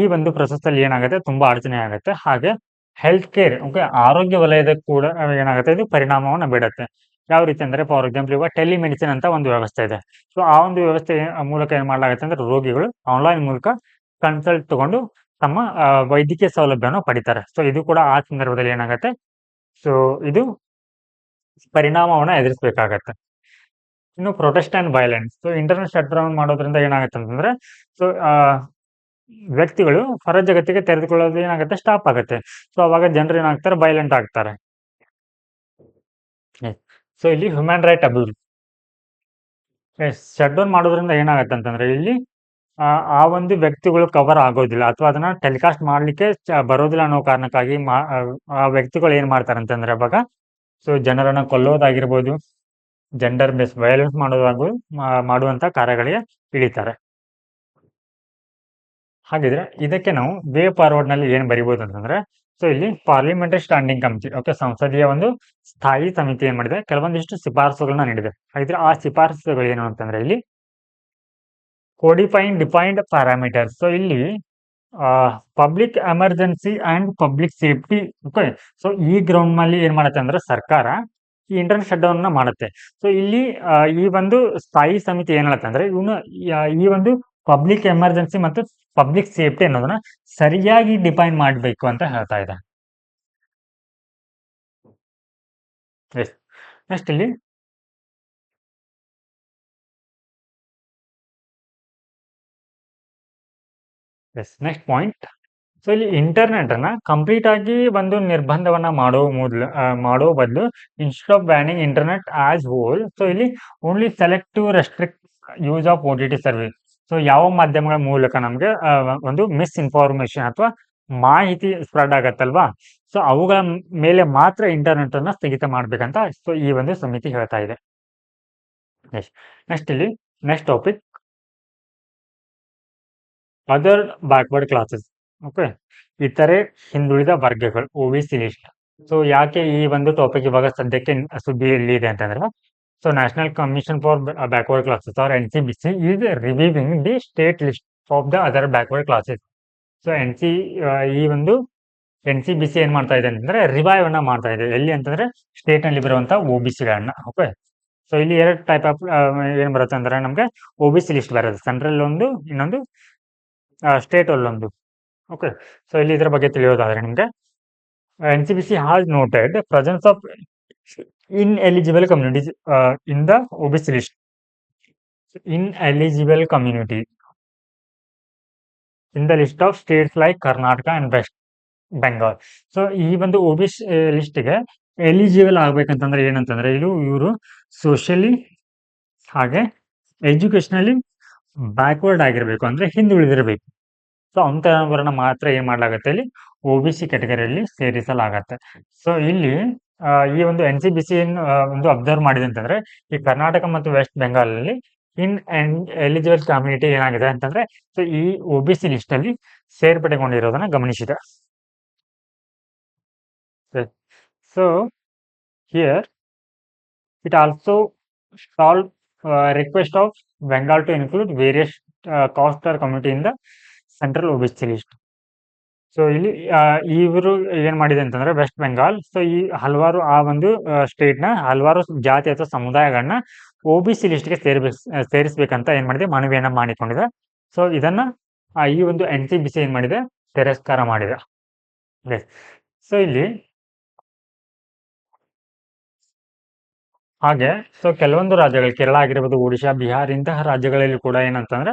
ಈ ಒಂದು ಪ್ರೊಸೆಸ್ ಅಲ್ಲಿ ಏನಾಗುತ್ತೆ, ತುಂಬಾ ಅಡಚಣೆ ಆಗುತ್ತೆ. ಹಾಗೆ ಹೆಲ್ತ್ ಕೇರ್, ಓಕೆ, ಆರೋಗ್ಯ ವಲಯದ ಕೂಡ ಏನಾಗುತ್ತೆ, ಇದು ಪರಿಣಾಮವನ್ನ ಬೀರುತ್ತೆ. ಯಾವ ರೀತಿ ಅಂದ್ರೆ, ಫಾರ್ ಎಕ್ಸಾಂಪಲ್ ಇವಾಗ ಟೆಲಿಮೆಡಿಸಿನ್ ಅಂತ ಒಂದು ವ್ಯವಸ್ಥೆ ಇದೆ. ಸೊ ಆ ಒಂದು ವ್ಯವಸ್ಥೆ ಮೂಲಕ ಏನ್ ಮಾಡಲಾಗುತ್ತೆ ಅಂದ್ರೆ, ರೋಗಿಗಳು ಆನ್ಲೈನ್ ಮೂಲಕ ಕನ್ಸಲ್ಟ್ ತಗೊಂಡು ತಮ್ಮ ವೈದ್ಯಕೀಯ ಸೌಲಭ್ಯವನ್ನು ಪಡಿತಾರೆ. ಸೊ ಇದು ಕೂಡ ಆ ಸಂದರ್ಭದಲ್ಲಿ ಏನಾಗುತ್ತೆ, ಸೊ ಇದು ಪರಿಣಾಮವನ್ನ ಎದುರಿಸಬೇಕಾಗತ್ತೆ. ಇನ್ನು protest and violence. So internet shut down ಮಾಡೋದ್ರಿಂದ ಏನಾಗುತ್ತೆ ಅಂತಂದ್ರೆ, ಸೊ ವ್ಯಕ್ತಿಗಳು ಹೊರ ಜಗತ್ತಿಗೆ ತೆರೆದುಕೊಳ್ಳೋದು ಏನಾಗುತ್ತೆ, ಸ್ಟಾಪ್ ಆಗುತ್ತೆ. ಸೊ ಅವಾಗ ಜನರು ಏನಾಗ್ತಾರೆ, ವೈಲೆಂಟ್ ಆಗ್ತಾರೆ. ಸೊ ಇಲ್ಲಿ human right abuse. Shut down ಮಾಡೋದ್ರಿಂದ ಏನಾಗುತ್ತೆ ಅಂತಂದ್ರೆ, ಇಲ್ಲಿ ಆ ಒಂದು ವ್ಯಕ್ತಿಗಳು ಕವರ್ ಆಗೋದಿಲ್ಲ ಅಥವಾ ಅದನ್ನ ಟೆಲಿಕಾಸ್ಟ್ ಮಾಡ್ಲಿಕ್ಕೆ ಬರೋದಿಲ್ಲ ಅನ್ನೋ ಕಾರಣಕ್ಕಾಗಿ ಆ ವ್ಯಕ್ತಿಗಳು ಏನ್ ಮಾಡ್ತಾರೆ ಅಂತಂದ್ರೆ, ಅವಾಗ ಸೊ ಜನರನ್ನ ಕೊಲ್ಲೋದಾಗಿರ್ಬೋದು, ಜೆಂಡರ್ ಬೇಸ್ ವೈಲೆನ್ಸ್ ಮಾಡೋದಾಗ್ಬೋದು, ಮಾಡುವಂತ ಕಾರ್ಯಗಳಿಗೆ ಇಳಿತಾರೆ. ಹಾಗಿದ್ರೆ ಇದಕ್ಕೆ ನಾವು ವೇ ಫಾರ್ವರ್ಡ್ ನಲ್ಲಿ ಏನ್ ಬರಿಬಹುದು ಅಂತಂದ್ರೆ, ಸೊ ಇಲ್ಲಿ ಪಾರ್ಲಿಮೆಂಟರಿ ಸ್ಟ್ಯಾಂಡಿಂಗ್ ಕಮಿಟಿ, ಓಕೆ, ಸಂಸದೀಯ ಒಂದು ಸ್ಥಾಯಿ ಸಮಿತಿ ಏನ್ ಮಾಡಿದೆ, ಕೆಲವೊಂದಿಷ್ಟು ಶಿಫಾರಸುಗಳನ್ನ ನೀಡಿದೆ. ಹಾಗಿದ್ರೆ ಆ ಶಿಫಾರಸುಗಳು ಏನು ಅಂತಂದ್ರೆ, ಇಲ್ಲಿ ಕೋಡಿಫೈನ್ ಡಿಫೈನ್ಡ್ ಪ್ಯಾರಾಮೀಟರ್ಸ್. ಸೊ ಇಲ್ಲಿ public emergency and public safety. Okay. So ಈ ಗ್ರೌಂಡ್ ನಲ್ಲಿ ಏನ್ ಮಾಡುತ್ತೆ ಅಂದ್ರೆ, ಸರ್ಕಾರ ಈ ಇಂಟರ್ನೆಟ್ ಶಟ್ ಡೌನ್ ಮಾಡುತ್ತೆ. ಸೊ ಇಲ್ಲಿ ಈ ಒಂದು ಸ್ಥಾಯಿ ಸಮಿತಿ ಏನ್ ಹೇಳುತ್ತೆ ಅಂದ್ರೆ, ಇವನು ಈ ಒಂದು ಪಬ್ಲಿಕ್ ಎಮರ್ಜೆನ್ಸಿ ಮತ್ತು ಪಬ್ಲಿಕ್ ಸೇಫ್ಟಿ ಅನ್ನೋದನ್ನ ಸರಿಯಾಗಿ ಡಿಫೈನ್ ಮಾಡಬೇಕು ಅಂತ ಹೇಳ್ತಾ ಇದೆ. ನೆಕ್ಸ್ಟ್ ಇಲ್ಲಿ ನೆಕ್ಸ್ಟ್ ಪಾಯಿಂಟ್. ಸೊ ಇಲ್ಲಿ ಇಂಟರ್ನೆಟ್ ಅನ್ನ ಕಂಪ್ಲೀಟ್ ಆಗಿ ಒಂದು ನಿರ್ಬಂಧವನ್ನ ಮಾಡೋ ಬದಲು, instead of banning internet as whole, so ಇಲ್ಲಿ only selective restrict use of OTT service. So ಯಾವ ಮಾಧ್ಯಮಗಳ ಮೂಲಕ ನಮ್ಗೆ ಒಂದು ಮಿಸ್ ಇನ್ಫಾರ್ಮೇಶನ್ ಅಥವಾ ಮಾಹಿತಿ ಸ್ಪ್ರೆಡ್ ಆಗತ್ತಲ್ವಾ, ಸೊ ಅವುಗಳ ಮೇಲೆ ಮಾತ್ರ ಇಂಟರ್ನೆಟ್ ಅನ್ನ ಸ್ಥಗಿತ ಮಾಡ್ಬೇಕಂತ ಸೊ ಈ ಒಂದು ಸಮಿತಿ ಹೇಳ್ತಾ ಇದೆ. ನೆಕ್ಸ್ಟ್ ಇಲ್ಲಿ next topic, other backward classes. Okay. ಇತರೆ ಹಿಂದುಳಿದ ವರ್ಗಗಳು, OBC ಲಿಸ್ಟ್. ಸೊ ಯಾಕೆ ಈ ಒಂದು ಟಾಪಿಕ್ ಇವಾಗ ಸದ್ಯಕ್ಕೆ ಸುದ್ದಿಯಲ್ಲಿ ಇದೆ ಅಂತಂದ್ರೆ, so national commission for backward classes or NCBC is reviewing the state list of the other backward classes. So ಈ ಒಂದು NCBC ಏನ್ ಮಾಡ್ತಾ ಇದೆ ಅಂತಂದ್ರೆ, ರಿವೈವ್ ಅನ್ನ ಮಾಡ್ತಾ ಇದೆ. ಎಲ್ಲಿ ಅಂತಂದ್ರೆ, ಸ್ಟೇಟ್ ನಲ್ಲಿ ಬರುವಂತ OBCಗಳನ್ನ. ಓಕೆ. ಸೊ ಇಲ್ಲಿ ಎರಡು ಟೈಪ್ ಆಫ್ ಏನ್ ಬರುತ್ತೆ ಅಂದ್ರೆ, ನಮ್ಗೆ OBC ಲಿಸ್ಟ್ ಬರುತ್ತೆ, ಸೆಂಟ್ರಲ್ ಒಂದು, ಇನ್ನೊಂದು ಸ್ಟೇಟ್ ಅಲ್ಲೊಂದು. ಓಕೆ. ಸೊ ಇಲ್ಲಿ ಇದರ ಬಗ್ಗೆ ತಿಳಿಯೋದಾದ್ರೆ ನಿಮ್ಗೆ, NCBC has noted the presence of ineligible communities in the OBC list. Ineligible community in the list of states like Karnataka and West Bengal. So ಈ ಒಂದು OBC ಲಿಸ್ಟ್ಗೆ ಎಲಿಜಿಬಲ್ ಆಗ್ಬೇಕಂತಂದ್ರೆ ಏನಂತಂದ್ರೆ, ಇವರು ಸೋಷಿಯಲಿ ಹಾಗೆ ಎಜುಕೇಶನಲಿ ಬ್ಯಾಕ್ವರ್ಡ್ ಆಗಿರ್ಬೇಕು, ಅಂದ್ರೆ ಹಿಂದುಳಿದಿರಬೇಕು. ಸೊ ಅಂತವರನ್ನ ಮಾತ್ರ ಏನ್ ಮಾಡ್ಲಾಗತ್ತೆ, ಇಲ್ಲಿ OBC ಕ್ಯಾಟಗರಿಯಲ್ಲಿ ಸೇರಿಸಲಾಗತ್ತೆ. ಸೊ ಇಲ್ಲಿ ಈ ಒಂದು NCBC ಒಂದು ಅಬ್ಸರ್ವ್ ಮಾಡಿದೆ ಅಂತಂದ್ರೆ, ಈ ಕರ್ನಾಟಕ ಮತ್ತು ವೆಸ್ಟ್ ಬೆಂಗಾಲ್ ಅಲ್ಲಿ ಎಲಿಜಿಬಲ್ ಕಮ್ಯುನಿಟಿ ಏನಾಗಿದೆ ಅಂತಂದ್ರೆ, ಸೊ ಈ OBC ಲಿಸ್ಟ್ ಅಲ್ಲಿ ಸೇರ್ಪಡೆಗೊಂಡಿರೋದನ್ನ ಗಮನಿಸಿದೆ. So here it also solve request of Bengal to include various caste or community in the central OBC list. So ಇಲ್ಲಿ ಇವರು ಏನ್ ಮಾಡಿದೆ ಅಂತಂದ್ರೆ ವೆಸ್ಟ್ ಬೆಂಗಾಲ್, ಸೊ ಈ ಹಲವಾರು ಆ ಒಂದು ಸ್ಟೇಟ್ ನ ಹಲವಾರು ಜಾತಿ ಅಥವಾ ಸಮುದಾಯಗಳನ್ನ ಒಬಿಸಿ ಲಿಸ್ಟ್ಗೆ ಸೇರಿಸ್ಬೇಕಂತ ಏನ್ ಮಾಡಿದೆ, ಮನವಿಯನ್ನ ಮಾಡಿಕೊಂಡಿದೆ. ಸೊ ಇದನ್ನ ಈ ಒಂದು NCBC ಏನ್ ಮಾಡಿದೆ, ತಿರಸ್ಕಾರ ಮಾಡಿದೆ. ಸೊ ಇಲ್ಲಿ ಹಾಗೆ ಸೊ ಕೆಲವೊಂದು ರಾಜ್ಯಗಳು, ಕೇರಳ ಆಗಿರ್ಬೋದು, ಒಡಿಶಾ, ಬಿಹಾರ್ ಇಂತಹ ರಾಜ್ಯಗಳಲ್ಲಿ ಕೂಡ ಏನಂತಂದ್ರೆ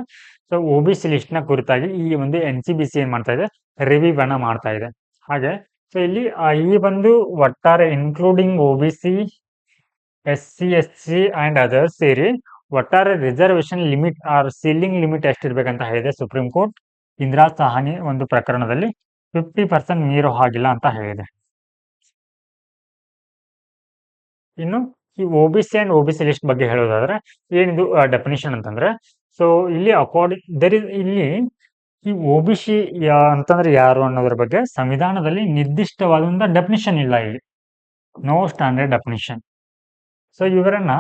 ಸೊ ಒಬಿಸಿ ಲಿಸ್ಟ್ ನ ಕುರಿತಾಗಿ ಈ ಒಂದು NCBC ಏನ್ ಮಾಡ್ತಾ ಇದೆ, ರಿವ್ಯೂ ಅನ್ನ ಮಾಡ್ತಾ ಇದೆ. ಹಾಗೆ ಸೊ ಇಲ್ಲಿ ಈ ಒಂದು ಒಟ್ಟಾರೆ including OBC, SC, SC and others ಸೇರಿ ಒಟ್ಟಾರೆ reservation limit or ceiling limit ಎಷ್ಟಿರ್ಬೇಕಂತ ಹೇಳಿದೆ ಸುಪ್ರೀಂ ಕೋರ್ಟ್. ಇಂದಿರಾ ಸಾಹ್ನಿ ಒಂದು ಪ್ರಕರಣದಲ್ಲಿ 50% ಮೀರೋ ಹಾಗಿಲ್ಲ ಅಂತ ಹೇಳಿದೆ. ಇನ್ನು ಈ ಒಬಿಸಿ ಅಂಡ್ ಒಬಿಸಿ ಲಿಸ್ಟ್ ಬಗ್ಗೆ ಹೇಳೋದಾದ್ರೆ ಏನಿದು ಡೆಫಿನಿಷನ್ ಅಂತಂದ್ರೆ, ಸೊ ಇಲ್ಲಿ ಇಲ್ಲಿ ಈ ಒಬಿಸಿ ಅಂತಂದ್ರೆ ಯಾರು ಅನ್ನೋದ್ರ ಬಗ್ಗೆ ಸಂವಿಧಾನದಲ್ಲಿ ನಿರ್ದಿಷ್ಟವಾದಂತ ಡೆಫಿನಿಷನ್ ಇಲ್ಲ. ಇಲ್ಲಿ ನೋ ಸ್ಟ್ಯಾಂಡರ್ಡ್ ಡೆಫಿನಿಷನ್. ಸೊ ಇವರನ್ನ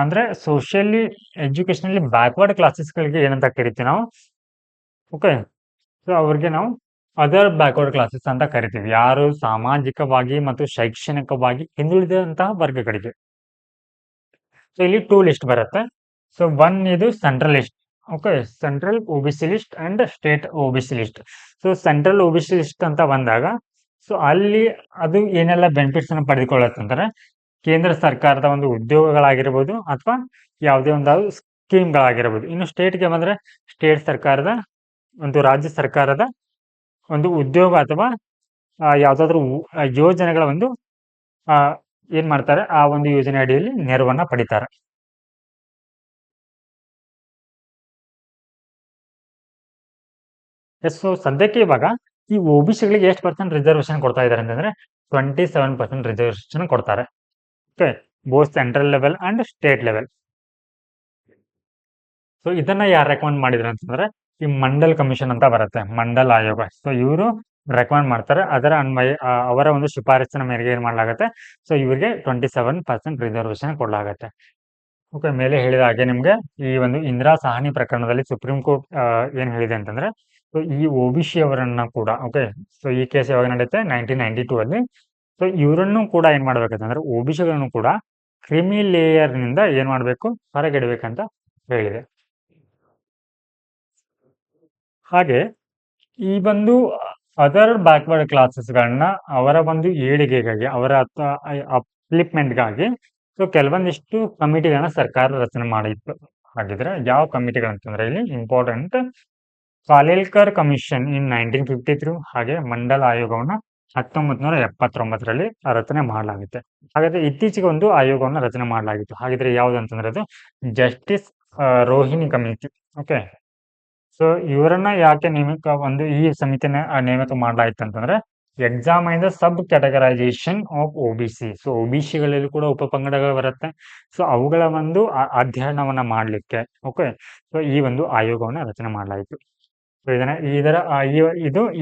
ಅಂದ್ರೆ ಸೋಷಿಯಲಿ ಎಜುಕೇಶನಲಿ ಬ್ಯಾಕ್ವರ್ಡ್ ಕ್ಲಾಸಸ್ಗಳಿಗೆ ಏನಂತ ಕರಿತೀವಿ ನಾವು. ಓಕೆ, ಸೊ ಅವ್ರಿಗೆ ನಾವು ಅದರ್ ಬ್ಯಾಕ್ವರ್ಡ್ ಕ್ಲಾಸಸ್ ಅಂತ ಕರಿತೀವಿ. ಯಾರು ಸಾಮಾಜಿಕವಾಗಿ ಮತ್ತು ಶೈಕ್ಷಣಿಕವಾಗಿ ಹಿಂದುಳಿದಂತಹ ವರ್ಗಗಳಿಗೆ. ಸೊ ಇಲ್ಲಿ 2 ಲಿಸ್ಟ್ ಬರುತ್ತೆ. ಸೊ 1 ಇದು central list. Okay, central OBC list and state OBC list. So central OBC list ಅಂತ ಬಂದಾಗ ಸೊ ಅಲ್ಲಿ ಅದು ಏನೆಲ್ಲ ಬೆನಿಫಿಟ್ಸ್ ಅನ್ನು ಪಡೆದುಕೊಳ್ಳುತ್ತಂದ್ರೆ ಕೇಂದ್ರ ಸರ್ಕಾರದ ಒಂದು ಉದ್ಯೋಗಗಳಾಗಿರ್ಬೋದು ಅಥವಾ ಯಾವುದೇ ಒಂದು ಸ್ಕೀಮ್ಗಳಾಗಿರ್ಬೋದು. ಇನ್ನು ಸ್ಟೇಟ್ಗೆ ಬಂದ್ರೆ ಸ್ಟೇಟ್ ಸರ್ಕಾರದ ಒಂದು ರಾಜ್ಯ ಸರ್ಕಾರದ ಒಂದು ಉದ್ಯೋಗ ಅಥವಾ ಯಾವ್ದಾದ್ರು ಯೋಜನೆಗಳ ಒಂದು ಏನ್ ಮಾಡ್ತಾರೆ, ಆ ಒಂದು ಯೋಜನೆ ಅಡಿಯಲ್ಲಿ ನೆರವನ್ನ ಪಡಿತಾರೆ. ಸೊ ಸದ್ಯಕ್ಕೆ ಇವಾಗ ಈ ಒಬಿಸಿಗಳಿಗೆ ಎಷ್ಟು ಪರ್ಸೆಂಟ್ ರಿಸರ್ವೇಶನ್ ಕೊಡ್ತಾ ಇದ್ದಾರೆ ಅಂತಂದ್ರೆ 27% ರಿಸರ್ವೇಶನ್ ಕೊಡ್ತಾರೆ. Okay, both central level and state level. So ಇದನ್ನ ಯಾರು ರೆಕಮೆಂಡ್ ಮಾಡಿದ್ರು ಅಂತಂದ್ರೆ ಈ ಮಂಡಲ್ ಕಮಿಷನ್ ಅಂತ ಬರುತ್ತೆ, ಮಂಡಲ್ ಆಯೋಗ. ಸೊ ಇವರು ರೆಕಮೆಂಡ್ ಮಾಡ್ತಾರೆ. ಅದರ ಅನ್ವಯ ಅವರ ಒಂದು ಶಿಫಾರಸಿನ ಮೇರೆಗೆ ಏನ್ ಮಾಡಲಾಗುತ್ತೆ, ಸೊ ಇವರಿಗೆ 27% ರಿಸರ್ವೇಶನ್ ಕೊಡಲಾಗುತ್ತೆ. ಓಕೆ, ಮೇಲೆ ಹೇಳಿದ ಹಾಗೆ ನಿಮ್ಗೆ ಈ ಒಂದು ಇಂದಿರಾ ಸಾಹ್ನಿ ಪ್ರಕರಣದಲ್ಲಿ ಸುಪ್ರೀಂ ಕೋರ್ಟ್ ಏನ್ ಹೇಳಿದೆ ಅಂತಂದ್ರೆ ಸೊ ಈ ಒಬಿಸಿ ಅವರನ್ನ ಕೂಡ, ಓಕೆ, ಸೊ ಈ ಕೇಸ್ ಯಾವಾಗ ನಡೆಯುತ್ತೆ 1992 ಅಲ್ಲಿ. ಸೊ ಇವರನ್ನು ಕೂಡ ಏನ್ ಮಾಡ್ಬೇಕಂತಂದ್ರೆ ಒಬಿಸಿಗಳನ್ನು ಕೂಡ ಕ್ರಿಮಿ ಲೇಯರ್ ನಿಂದ ಏನ್ ಮಾಡ್ಬೇಕು, ಹೊರಗಿಡಬೇಕಂತ ಹೇಳಿದೆ. ಹಾಗೆ ಈ ಒಂದು ಅದರ್ ಬ್ಯಾಕ್ವರ್ಡ್ ಕ್ಲಾಸಸ್ಗಳನ್ನ ಅವರ ಒಂದು ಏಳಿಗೆಗಾಗಿ, ಅವರ ಅಪ್ಲಿಪ್ಮೆಂಟ್ಗಾಗಿ ಸೊ ಕೆಲವೊಂದಿಷ್ಟು ಕಮಿಟಿಗಳನ್ನ ಸರ್ಕಾರ ರಚನೆ ಮಾಡಿತ್ತು. ಹಾಗಿದ್ರೆ ಯಾವ ಕಮಿಟಿಗಳಂತಂದ್ರೆ ಇಲ್ಲಿ ಇಂಪಾರ್ಟೆಂಟ್ ಕಾಲೇಲ್ಕರ್ ಕಮಿಷನ್ ಇನ್ 1953, ಹಾಗೆ ಮಂಡಲ್ ಆಯೋಗವನ್ನ 1979ರಲ್ಲಿ ರಚನೆ ಮಾಡಲಾಗುತ್ತೆ. ಹಾಗಾದ್ರೆ ಇತ್ತೀಚೆಗೆ ಒಂದು ಆಯೋಗವನ್ನ ರಚನೆ ಮಾಡಲಾಗಿತ್ತು. ಹಾಗಿದ್ರೆ ಯಾವ್ದು ಅಂತಂದ್ರೆ ಅದು justice Rohini committee. Okay, so ಇವರನ್ನ ಯಾಕೆ ಈ ಸಮಿತಿನ ನೇಮಕ ಮಾಡಲಾಯಿತು ಅಂತಂದ್ರೆ examine the sub categorisation of OBC. So ಒಬಿಸಿಗಳಲ್ಲಿ ಕೂಡ ಉಪಪಂಗಡಗಳು ಬರುತ್ತೆ. ಸೊ ಅವುಗಳ ಒಂದು ಅಧ್ಯಯನವನ್ನ ಮಾಡ್ಲಿಕ್ಕೆ ಓಕೆ, ಸೊ ಈ ಒಂದು ಆಯೋಗವನ್ನ ರಚನೆ ಮಾಡಲಾಯಿತು. ಸೊ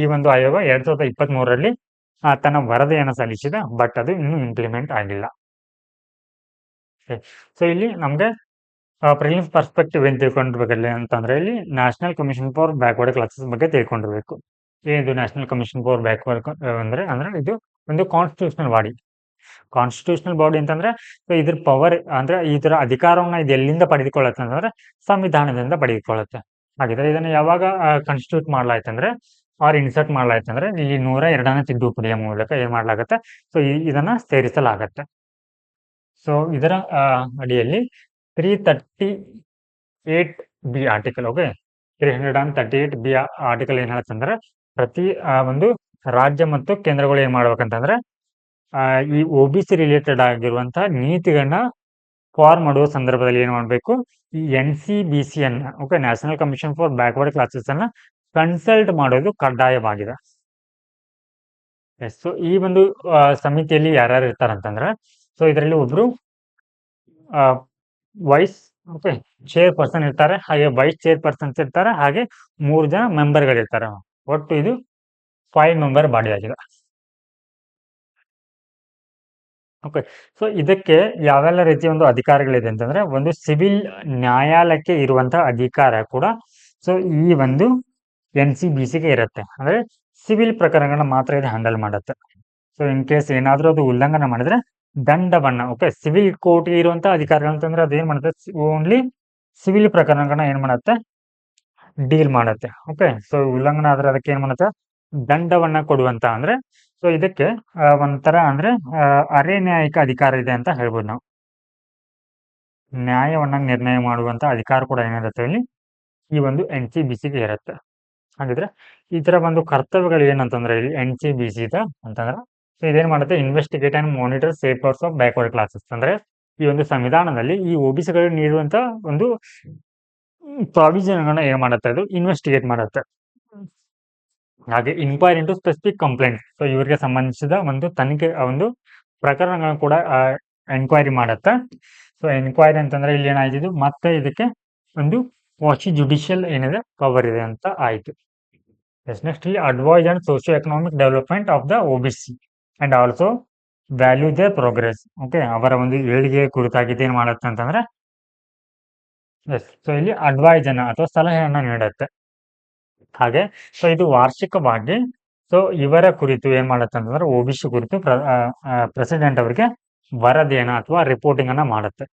ಈ ಒಂದು ಆಯೋಗ 2023ರಲ್ಲಿ ತನ್ನ ವರದಿಯನ್ನು ಸಲ್ಲಿಸಿದೆ, ಬಟ್ ಅದು ಇನ್ನೂ ಇಂಪ್ಲಿಮೆಂಟ್ ಆಗಿಲ್ಲ. ಸೊ ಇಲ್ಲಿ ನಮ್ಗೆ ಪ್ರಿಲಿಮ್ಸ್ ಪರ್ಸ್ಪೆಕ್ಟಿವ್ ಏನ್ ತಿಳ್ಕೊಂಡಿರ್ಬೇಕಲ್ಲ ಅಂತಂದ್ರೆ ಇಲ್ಲಿ national commission for backward classes ಬಗ್ಗೆ ತಿಳ್ಕೊಂಡಿರ್ಬೇಕು. ಏನಿದು ನ್ಯಾಷನಲ್ ಕಮಿಷನ್ ಫಾರ್ ಬ್ಯಾಕ್ವರ್ಡ್ ಅಂದ್ರೆ ಇದು ಒಂದು ಕಾನ್ಸ್ಟಿಟ್ಯೂಷನಲ್ ಬಾಡಿ. ಕಾನ್ಸ್ಟಿಟ್ಯೂಷನಲ್ ಬಾಡಿ ಅಂತಂದ್ರೆ ಇದ್ರ ಪವರ್ ಅಂದ್ರೆ ಇದರ ಅಧಿಕಾರವನ್ನ ಇದು ಎಲ್ಲಿಂದ ಪಡೆದುಕೊಳ್ಳುತ್ತೆ ಅಂತಂದ್ರೆ ಸಂವಿಧಾನದಿಂದ ಪಡೆದುಕೊಳ್ಳುತ್ತೆ. ಹಾಗಿದ್ರೆ ಇದನ್ನ ಯಾವಾಗ ಕಾನ್ಸ್ಟಿಟ್ಯೂಟ್ ಮಾಡ್ಲಾಯ್ತಂದ್ರೆ ಇನ್ಸರ್ಟ್ ಮಾಡ್ಲಾಯ್ತಂದ್ರೆ ಇಲ್ಲಿ 102ನೇ ತಿದ್ದುಪಡಿಯ ಮೂಲಕ ಏನ್ ಮಾಡ್ಲಾಗತ್ತೆ, ಸೊ ಇದನ್ನ ಸೇರಿಸಲಾಗತ್ತೆ. ಸೊ ಇದರ ಅಡಿಯಲ್ಲಿ 338B article, okay, 338B article ಏನ್ ಹೇಳುತ್ತಂದ್ರೆ ಪ್ರತಿ ಒಂದು ರಾಜ್ಯ ಮತ್ತು ಕೇಂದ್ರಗಳು ಏನ್ ಮಾಡ್ಬೇಕಂತಂದ್ರೆ ಈ ಒಬಿಸಿ ರಿಲೇಟೆಡ್ ಆಗಿರುವಂತಹ ನೀತಿಗಳನ್ನ ಫಾರ್ಮ್ ಮಾಡುವ ಸಂದರ್ಭದಲ್ಲಿ ಏನ್ ಮಾಡ್ಬೇಕು, ಈ NCBC ಅನ್ನ, okay, national commission for backward classes ಅನ್ನ ಕನ್ಸಲ್ಟ್ ಮಾಡೋದು ಕಡ್ಡಾಯವಾಗಿದೆ. ಸೊ ಈ ಒಂದು ಸಮಿತಿಯಲ್ಲಿ ಯಾರ್ಯಾರು ಇರ್ತಾರಂತಂದ್ರೆ ಸೊ ಇದರಲ್ಲಿ ಒಬ್ರು ವೈಸ್ ಚೇರ್ ಪರ್ಸನ್ ಇರ್ತಾರೆ, ಹಾಗೆ ವೈಸ್ ಚೇರ್ ಪರ್ಸನ್ಸ್ ಇರ್ತಾರೆ, ಹಾಗೆ 3 ಜನ ಮೆಂಬರ್ಗಳಿರ್ತಾರೆ. ಒಟ್ಟು ಇದು 5 ಮೆಂಬರ್ ಬಾಡಿ ಆಗಿದೆ. ಓಕೆ, ಸೊ ಇದಕ್ಕೆ ಯಾವೆಲ್ಲ ರೀತಿಯ ಒಂದು ಅಧಿಕಾರಗಳಿದೆ ಅಂತಂದ್ರೆ ಒಂದು ಸಿವಿಲ್ ನ್ಯಾಯಾಲಯಕ್ಕೆ ಇರುವಂತಹ ಅಧಿಕಾರ ಕೂಡ ಸೊ ಈ ಒಂದು NCBCಗೆ ಇರುತ್ತೆ. ಅಂದ್ರೆ ಸಿವಿಲ್ ಪ್ರಕರಣಗಳನ್ನ ಮಾತ್ರ ಇದು ಹ್ಯಾಂಡಲ್ ಮಾಡುತ್ತೆ. ಸೊ ಇನ್ ಕೇಸ್ ಏನಾದ್ರೂ ಅದು ಉಲ್ಲಂಘನೆ ಮಾಡಿದ್ರೆ ದಂಡವನ್ನ ಓಕೆ ಸಿವಿಲ್ ಕೋರ್ಟ್‌ಗೆ ಇರುವಂತ ಅಧಿಕಾರಿಗಳಂತಂದ್ರೆ ಅದೇನ್ ಮಾಡುತ್ತೆ ಓನ್ಲಿ ಸಿವಿಲ್ ಪ್ರಕರಣಗಳನ್ನ ಏನ್ ಮಾಡುತ್ತೆ ಡೀಲ್ ಮಾಡುತ್ತೆ. ಓಕೆ. ಸೊ ಉಲ್ಲಂಘನೆ ಆದ್ರೆ ಅದಕ್ಕೆ ಏನ್ ಮಾಡುತ್ತೆ ದಂಡವನ್ನ ಕೊಡುವಂತ ಅಂದ್ರೆ ಸೊ ಇದಕ್ಕೆ ಒಂಥರ ಅಂದ್ರೆ ಅರೆ ನ್ಯಾಯಿಕ ಅಧಿಕಾರ ಇದೆ ಅಂತ ಹೇಳ್ಬೋದು ನಾವು. ನ್ಯಾಯವನ್ನ ನಿರ್ಣಯ ಮಾಡುವಂತ ಅಧಿಕಾರ ಕೂಡ ಏನಿರುತ್ತೆ ಇಲ್ಲಿ ಈ ಒಂದು NCBCಗೆ ಇರುತ್ತೆ. ಹಾಗಿದ್ರೆ ಈ ತರ ಒಂದು ಕರ್ತವ್ಯಗಳು ಏನಂತಂದ್ರೆ ಇಲ್ಲಿ NCBCದ ಅಂತಂದ್ರೆ ಸೊ ಇದೇನ್ ಮಾಡುತ್ತೆ investigate and monitor safeguards of backward classes ಅಂದ್ರೆ ಈ ಒಂದು ಸಂವಿಧಾನದಲ್ಲಿ ಈ OBCಗಳಿಗೆ ನೀಡುವಂತ ಒಂದು ಪ್ರಾವಿಷನ್‌ಗಳನ್ನ ಏನ್ ಮಾಡುತ್ತೆ ಅದು ಇನ್ವೆಸ್ಟಿಗೇಟ್ ಮಾಡುತ್ತೆ. ಹಾಗೆ inquiry into specific complaint so ಇವರಿಗೆ ಸಂಬಂಧಿಸಿದ ಒಂದು ತನಿಖೆ ಒಂದು ಪ್ರಕರಣಗಳನ್ನ ಕೂಡ ಎನ್ಕ್ವೈರಿ ಮಾಡುತ್ತೆ. ಸೊ ಎನ್ಕ್ವೈರಿ ಅಂತಂದ್ರೆ ಇಲ್ಲಿ ಏನಾಯ್ತು ಮತ್ತೆ ಇದಕ್ಕೆ ಒಂದು ಕ್ವಾಸಿ ಜುಡಿಷಿಯಲ್ ಏನಿದೆ ಪವರ್ ಇದೆ ಅಂತ ಆಯ್ತು. ನೆಕ್ಸ್ಟ್ ಇಲ್ಲಿ advise and socio economic development of the OBC and also value the progress. Okay ಅವರ ಒಂದು ಏಳಿಗೆ ಕುರಿತಾಗಿ ಏನ್ ಮಾಡುತ್ತೆ ಅಂತಂದ್ರೆ ಸೊ ಇಲ್ಲಿ ಅಡ್ವೈಸ್ ಅನ್ನ ಅಥವಾ ಸಲಹೆಯನ್ನ ನೀಡುತ್ತೆ. ಹಾಗೆ ಸೊ ಇದು ವಾರ್ಷಿಕವಾಗಿ ಸೊ ಇವರ ಕುರಿತು ಏನ್ ಮಾಡುತ್ತೆ ಅಂತಂದ್ರೆ OBC ಕುರಿತು ಪ್ರೆಸಿಡೆಂಟ್ ಅವರಿಗೆ ವರದಿಯನ್ನ ಅಥವಾ ರಿಪೋರ್ಟಿಂಗ್ ಅನ್ನ ಮಾಡುತ್ತೆ.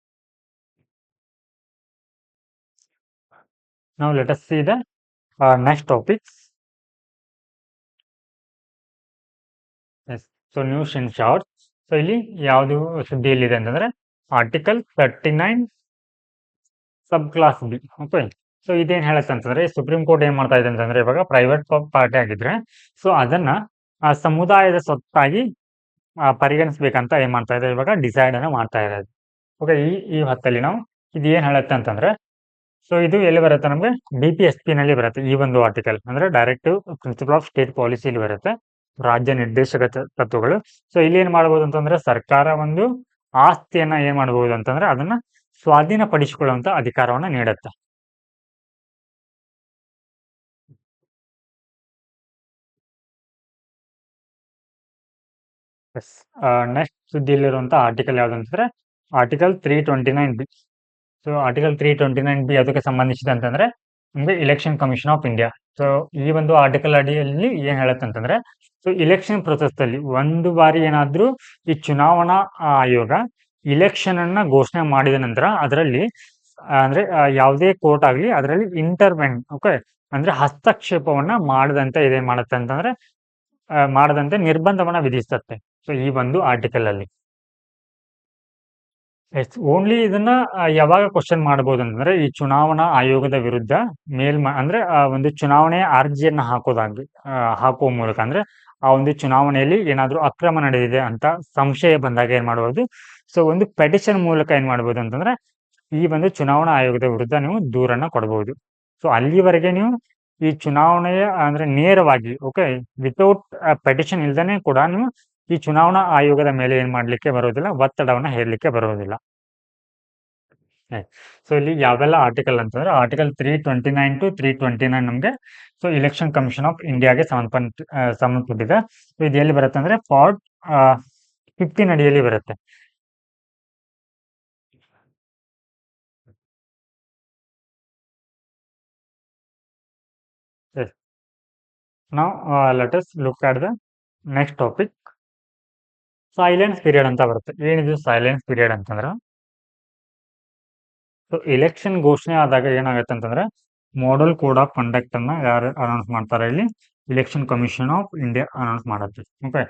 Now let us see the next topics. Yes. So news in short. So ಇಲ್ಲಿ ಯಾವುದು ಸುದ್ದಿಯಲ್ಲಿದೆ ಅಂತಂದ್ರೆ ಆರ್ಟಿಕಲ್ 39 ಸಬ್ ಕ್ಲಾಸ್ ಬಿ. ಓಕೆ. ಸೊ ಇದೇನ್ ಹೇಳುತ್ತೆ ಅಂತಂದ್ರೆ ಸುಪ್ರೀಂ ಕೋರ್ಟ್ ಏನ್ ಮಾಡ್ತಾ ಇದೆ ಅಂತಂದ್ರೆ ಇವಾಗ ಪ್ರೈವೇಟ್ ಪಾರ್ಟಿ ಆಗಿದ್ರೆ ಸೊ ಅದನ್ನ ಸಮುದಾಯದ ಸ್ವತ್ತಾಗಿ ಪರಿಗಣಿಸ್ಬೇಕಂತ ಏನ್ ಮಾಡ್ತಾ ಇದೆ ಇವಾಗ ಡಿಸೈಡ್ ಅನ್ನ ಮಾಡ್ತಾ ಇರೋದು. ಓಕೆ. ಈ ಹೊತ್ತಲ್ಲಿ ನಾವು ಇದು ಏನ್ ಹೇಳುತ್ತೆ ಅಂತಂದ್ರೆ ಸೊ ಇದು ಎಲ್ಲಿ ಬರುತ್ತೆ ನಮಗೆ DPSP ನಲ್ಲಿ ಬರುತ್ತೆ ಈ ಒಂದು ಆರ್ಟಿಕಲ್ ಅಂದ್ರೆ ಡೈರೆಕ್ಟಿವ್ ಪ್ರಿನ್ಸಿಪಲ್ ಆಫ್ ಸ್ಟೇಟ್ ಪಾಲಿಸಿಲಿ ಬರುತ್ತೆ ರಾಜ್ಯ ನಿರ್ದೇಶಕ ತತ್ವಗಳು. ಸೊ ಇಲ್ಲಿ ಏನ್ ಮಾಡಬಹುದು ಅಂತಂದ್ರೆ ಸರ್ಕಾರ ಒಂದು ಆಸ್ತಿಯನ್ನ ಏನ್ ಮಾಡಬಹುದು ಅಂತಂದ್ರೆ ಅದನ್ನ ಸ್ವಾಧೀನಪಡಿಸಿಕೊಳ್ಳುವಂತ ಅಧಿಕಾರವನ್ನ ನೀಡುತ್ತೆ. ನೆಕ್ಸ್ಟ್ ಸುದ್ದಿಯಲ್ಲಿರುವಂತ ಆರ್ಟಿಕಲ್ ಯಾವ್ದು ಅಂತಂದ್ರೆ article 329B. So article 329B ಅದಕ್ಕೆ ಸಂಬಂಧಿಸಿದಂತಂದ್ರೆ ನಮಗೆ election commission of India. So ಈ ಒಂದು ಆರ್ಟಿಕಲ್ ಅಡಿಯಲ್ಲಿ ಏನ್ ಹೇಳುತ್ತೆ ಅಂತಂದ್ರೆ ಸೊ ಇಲೆಕ್ಷನ್ ಪ್ರೊಸೆಸ್ ಅಲ್ಲಿ ಒಂದು ಬಾರಿ ಏನಾದ್ರೂ ಈ ಚುನಾವಣಾ ಆಯೋಗ ಇಲೆಕ್ಷನ್ ಅನ್ನ ಘೋಷಣೆ ಮಾಡಿದ ನಂತರ ಅದರಲ್ಲಿ ಅಂದ್ರೆ ಯಾವುದೇ ಕೋರ್ಟ್ ಆಗ್ಲಿ ಅದರಲ್ಲಿ ಇಂಟರ್ವೆಂಟ್ ಓಕೆ ಅಂದ್ರೆ ಹಸ್ತಕ್ಷೇಪವನ್ನ ಮಾಡದಂತೆ ಇದೇನ್ ಮಾಡುತ್ತೆ ಅಂತಂದ್ರೆ ಮಾಡದಂತೆ ನಿರ್ಬಂಧವನ್ನ ವಿಧಿಸುತ್ತೆ. ಸೊ ಈ ಒಂದು ಆರ್ಟಿಕಲ್ ಅಲ್ಲಿ ಓನ್ಲಿ ಇದನ್ನ ಯಾವಾಗ ಕ್ವಶನ್ ಮಾಡಬಹುದು ಅಂತಂದ್ರೆ ಈ ಚುನಾವಣಾ ಆಯೋಗದ ವಿರುದ್ಧ ಅಂದ್ರೆ ಒಂದು ಚುನಾವಣೆಯ ಅರ್ಜಿಯನ್ನ ಹಾಕುವ ಮೂಲಕ ಅಂದ್ರೆ ಆ ಒಂದು ಚುನಾವಣೆಯಲ್ಲಿ ಏನಾದ್ರೂ ಅಕ್ರಮ ನಡೆದಿದೆ ಅಂತ ಸಂಶಯ ಬಂದಾಗ ಏನ್ ಮಾಡಬಹುದು ಸೊ ಒಂದು ಪೆಟಿಷನ್ ಮೂಲಕ ಏನ್ ಮಾಡಬಹುದು ಅಂತಂದ್ರೆ ಈ ಒಂದು ಚುನಾವಣಾ ಆಯೋಗದ ವಿರುದ್ಧ ನೀವು ದೂರನ್ನ ಕೊಡಬಹುದು. ಸೊ ಅಲ್ಲಿವರೆಗೆ ನೀವು ಈ ಚುನಾವಣೆಯ ಅಂದ್ರೆ ನೇರವಾಗಿ ಓಕೆ ವಿತೌಟ್ ಪೆಟಿಷನ್ ಇಲ್ದೇನೆ ಕೂಡ ನೀವು ಈ ಚುನಾವಣಾ ಆಯೋಗದ ಮೇಲೆ ಏನ್ ಮಾಡ್ಲಿಕ್ಕೆ ಬರೋದಿಲ್ಲ ಒತ್ತಡವನ್ನ ಹೇರ್ಲಿಕ್ಕೆ ಬರೋದಿಲ್ಲ. ಸೊ ಇಲ್ಲಿ ಯಾವೆಲ್ಲ ಆರ್ಟಿಕಲ್ ಅಂತಂದ್ರೆ ಆರ್ಟಿಕಲ್ 329 to 329 ನಮ್ಗೆ ಸೊ ಇಲೆಕ್ಷನ್ ಕಮಿಷನ್ ಆಫ್ ಇಂಡಿಯಾಗೆ ಸಂಬಂಧಪಟ್ಟಿದೆ. ಸೊ ಇದು ಎಲ್ಲಿ ಬರುತ್ತೆ ಅಂದ್ರೆ ಪಾರ್ಟ್ 15 ಅಡಿಯಲ್ಲಿ ಬರುತ್ತೆ. Now let us look at the next topic. Silence period ಅಂತ ಬರುತ್ತೆ. ಏನಿದು ಸೈಲೆನ್ಸ್ ಪೀರಿಯಡ್ ಅಂತಂದ್ರೆ ಸೊ ಎಲೆಕ್ಷನ್ ಘೋಷಣೆ ಆದಾಗ ಏನಾಗುತ್ತೆ ಅಂತಂದ್ರೆ ಮಾಡೆಲ್ ಕೋಡ್ ಆಫ್ ಕಂಡಕ್ಟ್ ಅನ್ನ ಯಾರು ಅನೌನ್ಸ್ ಮಾಡ್ತಾರೆ ಇಲ್ಲಿ election commission of India announce ಮಾಡುತ್ತೆ. ಓಕೆ.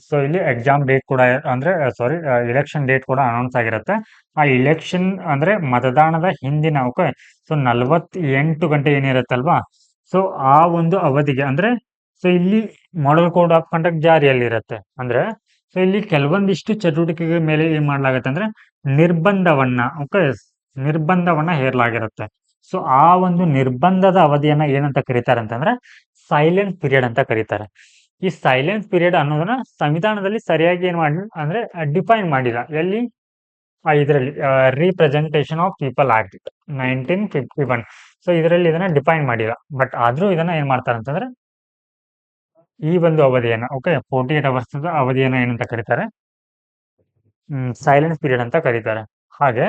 ಸೊ ಇಲ್ಲಿ ಎಕ್ಸಾಮ್ ಡೇಟ್ ಕೂಡ ಅಂದ್ರೆ ಸಾರಿ ಎಲೆಕ್ಷನ್ ಡೇಟ್ ಕೂಡ ಅನೌನ್ಸ್ ಆಗಿರುತ್ತೆ. ಆ ಎಲೆಕ್ಷನ್ ಅಂದ್ರೆ ಮತದಾನದ ಹಿಂದಿನ ಓಕೆ ಸೊ 48 ಗಂಟೆ ಏನಿರುತ್ತಲ್ವಾ ಸೊ ಆ ಒಂದು ಅವಧಿಗೆ ಅಂದ್ರೆ ಸೊ ಇಲ್ಲಿ ಮಾಡೆಲ್ ಕೋಡ್ ಆಫ್ ಕಂಡಕ್ಟ್ ಜಾರಿಯಲ್ಲಿರುತ್ತೆ. ಅಂದ್ರೆ ಸೊ ಇಲ್ಲಿ ಕೆಲವೊಂದಿಷ್ಟು ಚಟುವಟಿಕೆಗಳ ಮೇಲೆ ಏನ್ ಮಾಡ್ಲಾಗತ್ತೆ ಅಂದ್ರೆ ನಿರ್ಬಂಧವನ್ನ ಹೇರಲಾಗಿರುತ್ತೆ. ಸೊ ಆ ಒಂದು ನಿರ್ಬಂಧದ ಅವಧಿಯನ್ನ ಏನಂತ ಕರೀತಾರೆ ಅಂತಂದ್ರೆ ಸೈಲೆಂಟ್ ಪೀರಿಯಡ್ ಅಂತ ಕರೀತಾರೆ. ಈ ಸೈಲೆನ್ಸ್ ಪೀರಿಯಡ್ ಅನ್ನೋದನ್ನ ಸಂವಿಧಾನದಲ್ಲಿ ಸರಿಯಾಗಿ ಏನ್ ಮಾಡಿ ಅಂದ್ರೆ ಡಿಫೈನ್ ಮಾಡಿಲ್ಲ. ಎಲ್ಲಿ ಇದರಲ್ಲಿ representation of people act 1951. So ಇದರಲ್ಲಿ ಇದನ್ನ ಡಿಫೈನ್ ಮಾಡಿಲ್ಲ. ಬಟ್ ಆದ್ರೂ ಇದನ್ನ ಏನ್ ಮಾಡ್ತಾರೆ ಅಂತಂದ್ರೆ ಈ ಒಂದು ಅವಧಿಯನ್ನ ಓಕೆ 48 ಅವರ್ಸ್ ಅವಧಿಯನ್ನ ಏನಂತ ಕರೀತಾರೆ ಸೈಲೆನ್ಸ್ ಪೀರಿಯಡ್ ಅಂತ ಕರೀತಾರೆ. ಹಾಗೆ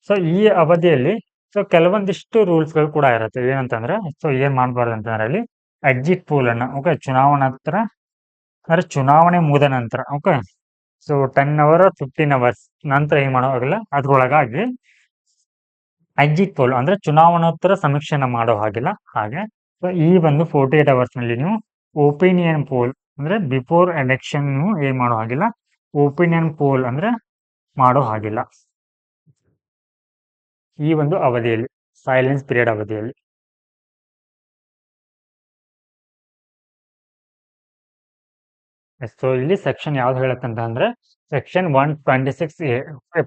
ಸೊ ಈ ಅವಧಿಯಲ್ಲಿ ಸೊ ಕೆಲವೊಂದಿಷ್ಟು ರೂಲ್ಸ್ಗಳು ಕೂಡ ಇರುತ್ತೆ. ಏನಂತಂದ್ರೆ ಸೊ ಏನ್ ಮಾಡಬಾರ್ದು ಅಂತಂದ್ರೆ ಅಲ್ಲಿ ಎಕ್ಸಿಟ್ ಪೋಲ್ ಅನ್ನ ಓಕೆ ಚುನಾವಣಾಂತರ ಅಂದ್ರೆ ಚುನಾವಣೆ ಮುಗಿದ ನಂತರ ಓಕೆ ಸೊ 10 ಅವರ್ 15 ಅವರ್ಸ್ ನಂತರ ಏನ್ ಮಾಡೋ ಹಾಗಿಲ್ಲ. ಅದ್ರೊಳಗಾಗಿ ಎಕ್ಸಿಟ್ ಪೋಲ್ ಅಂದ್ರೆ ಚುನಾವಣೋತ್ತರ ಸಮೀಕ್ಷೆನ ಮಾಡೋ ಹಾಗಿಲ್ಲ. ಹಾಗೆ ಸೊ ಈ ಒಂದು 48 ಅವರ್ಸ್ ನಲ್ಲಿ ನೀವು ಒಪಿನಿಯನ್ ಪೋಲ್ ಅಂದ್ರೆ ಬಿಫೋರ್ ಎಲೆಕ್ಷನ್ ಏನ್ ಮಾಡೋ ಹಾಗಿಲ್ಲ. ಒಪಿನಿಯನ್ ಪೋಲ್ ಅಂದ್ರೆ ಮಾಡೋ ಹಾಗಿಲ್ಲ ಈ ಒಂದು ಅವಧಿಯಲ್ಲಿ, ಸೈಲೆನ್ಸ್ ಪೀರಿಯಡ್ ಅವಧಿಯಲ್ಲಿ. ಸೊ ಇಲ್ಲಿ ಸೆಕ್ಷನ್ ಯಾವ್ದು ಹೇಳುತ್ತಂತ ಅಂದ್ರೆ section 126A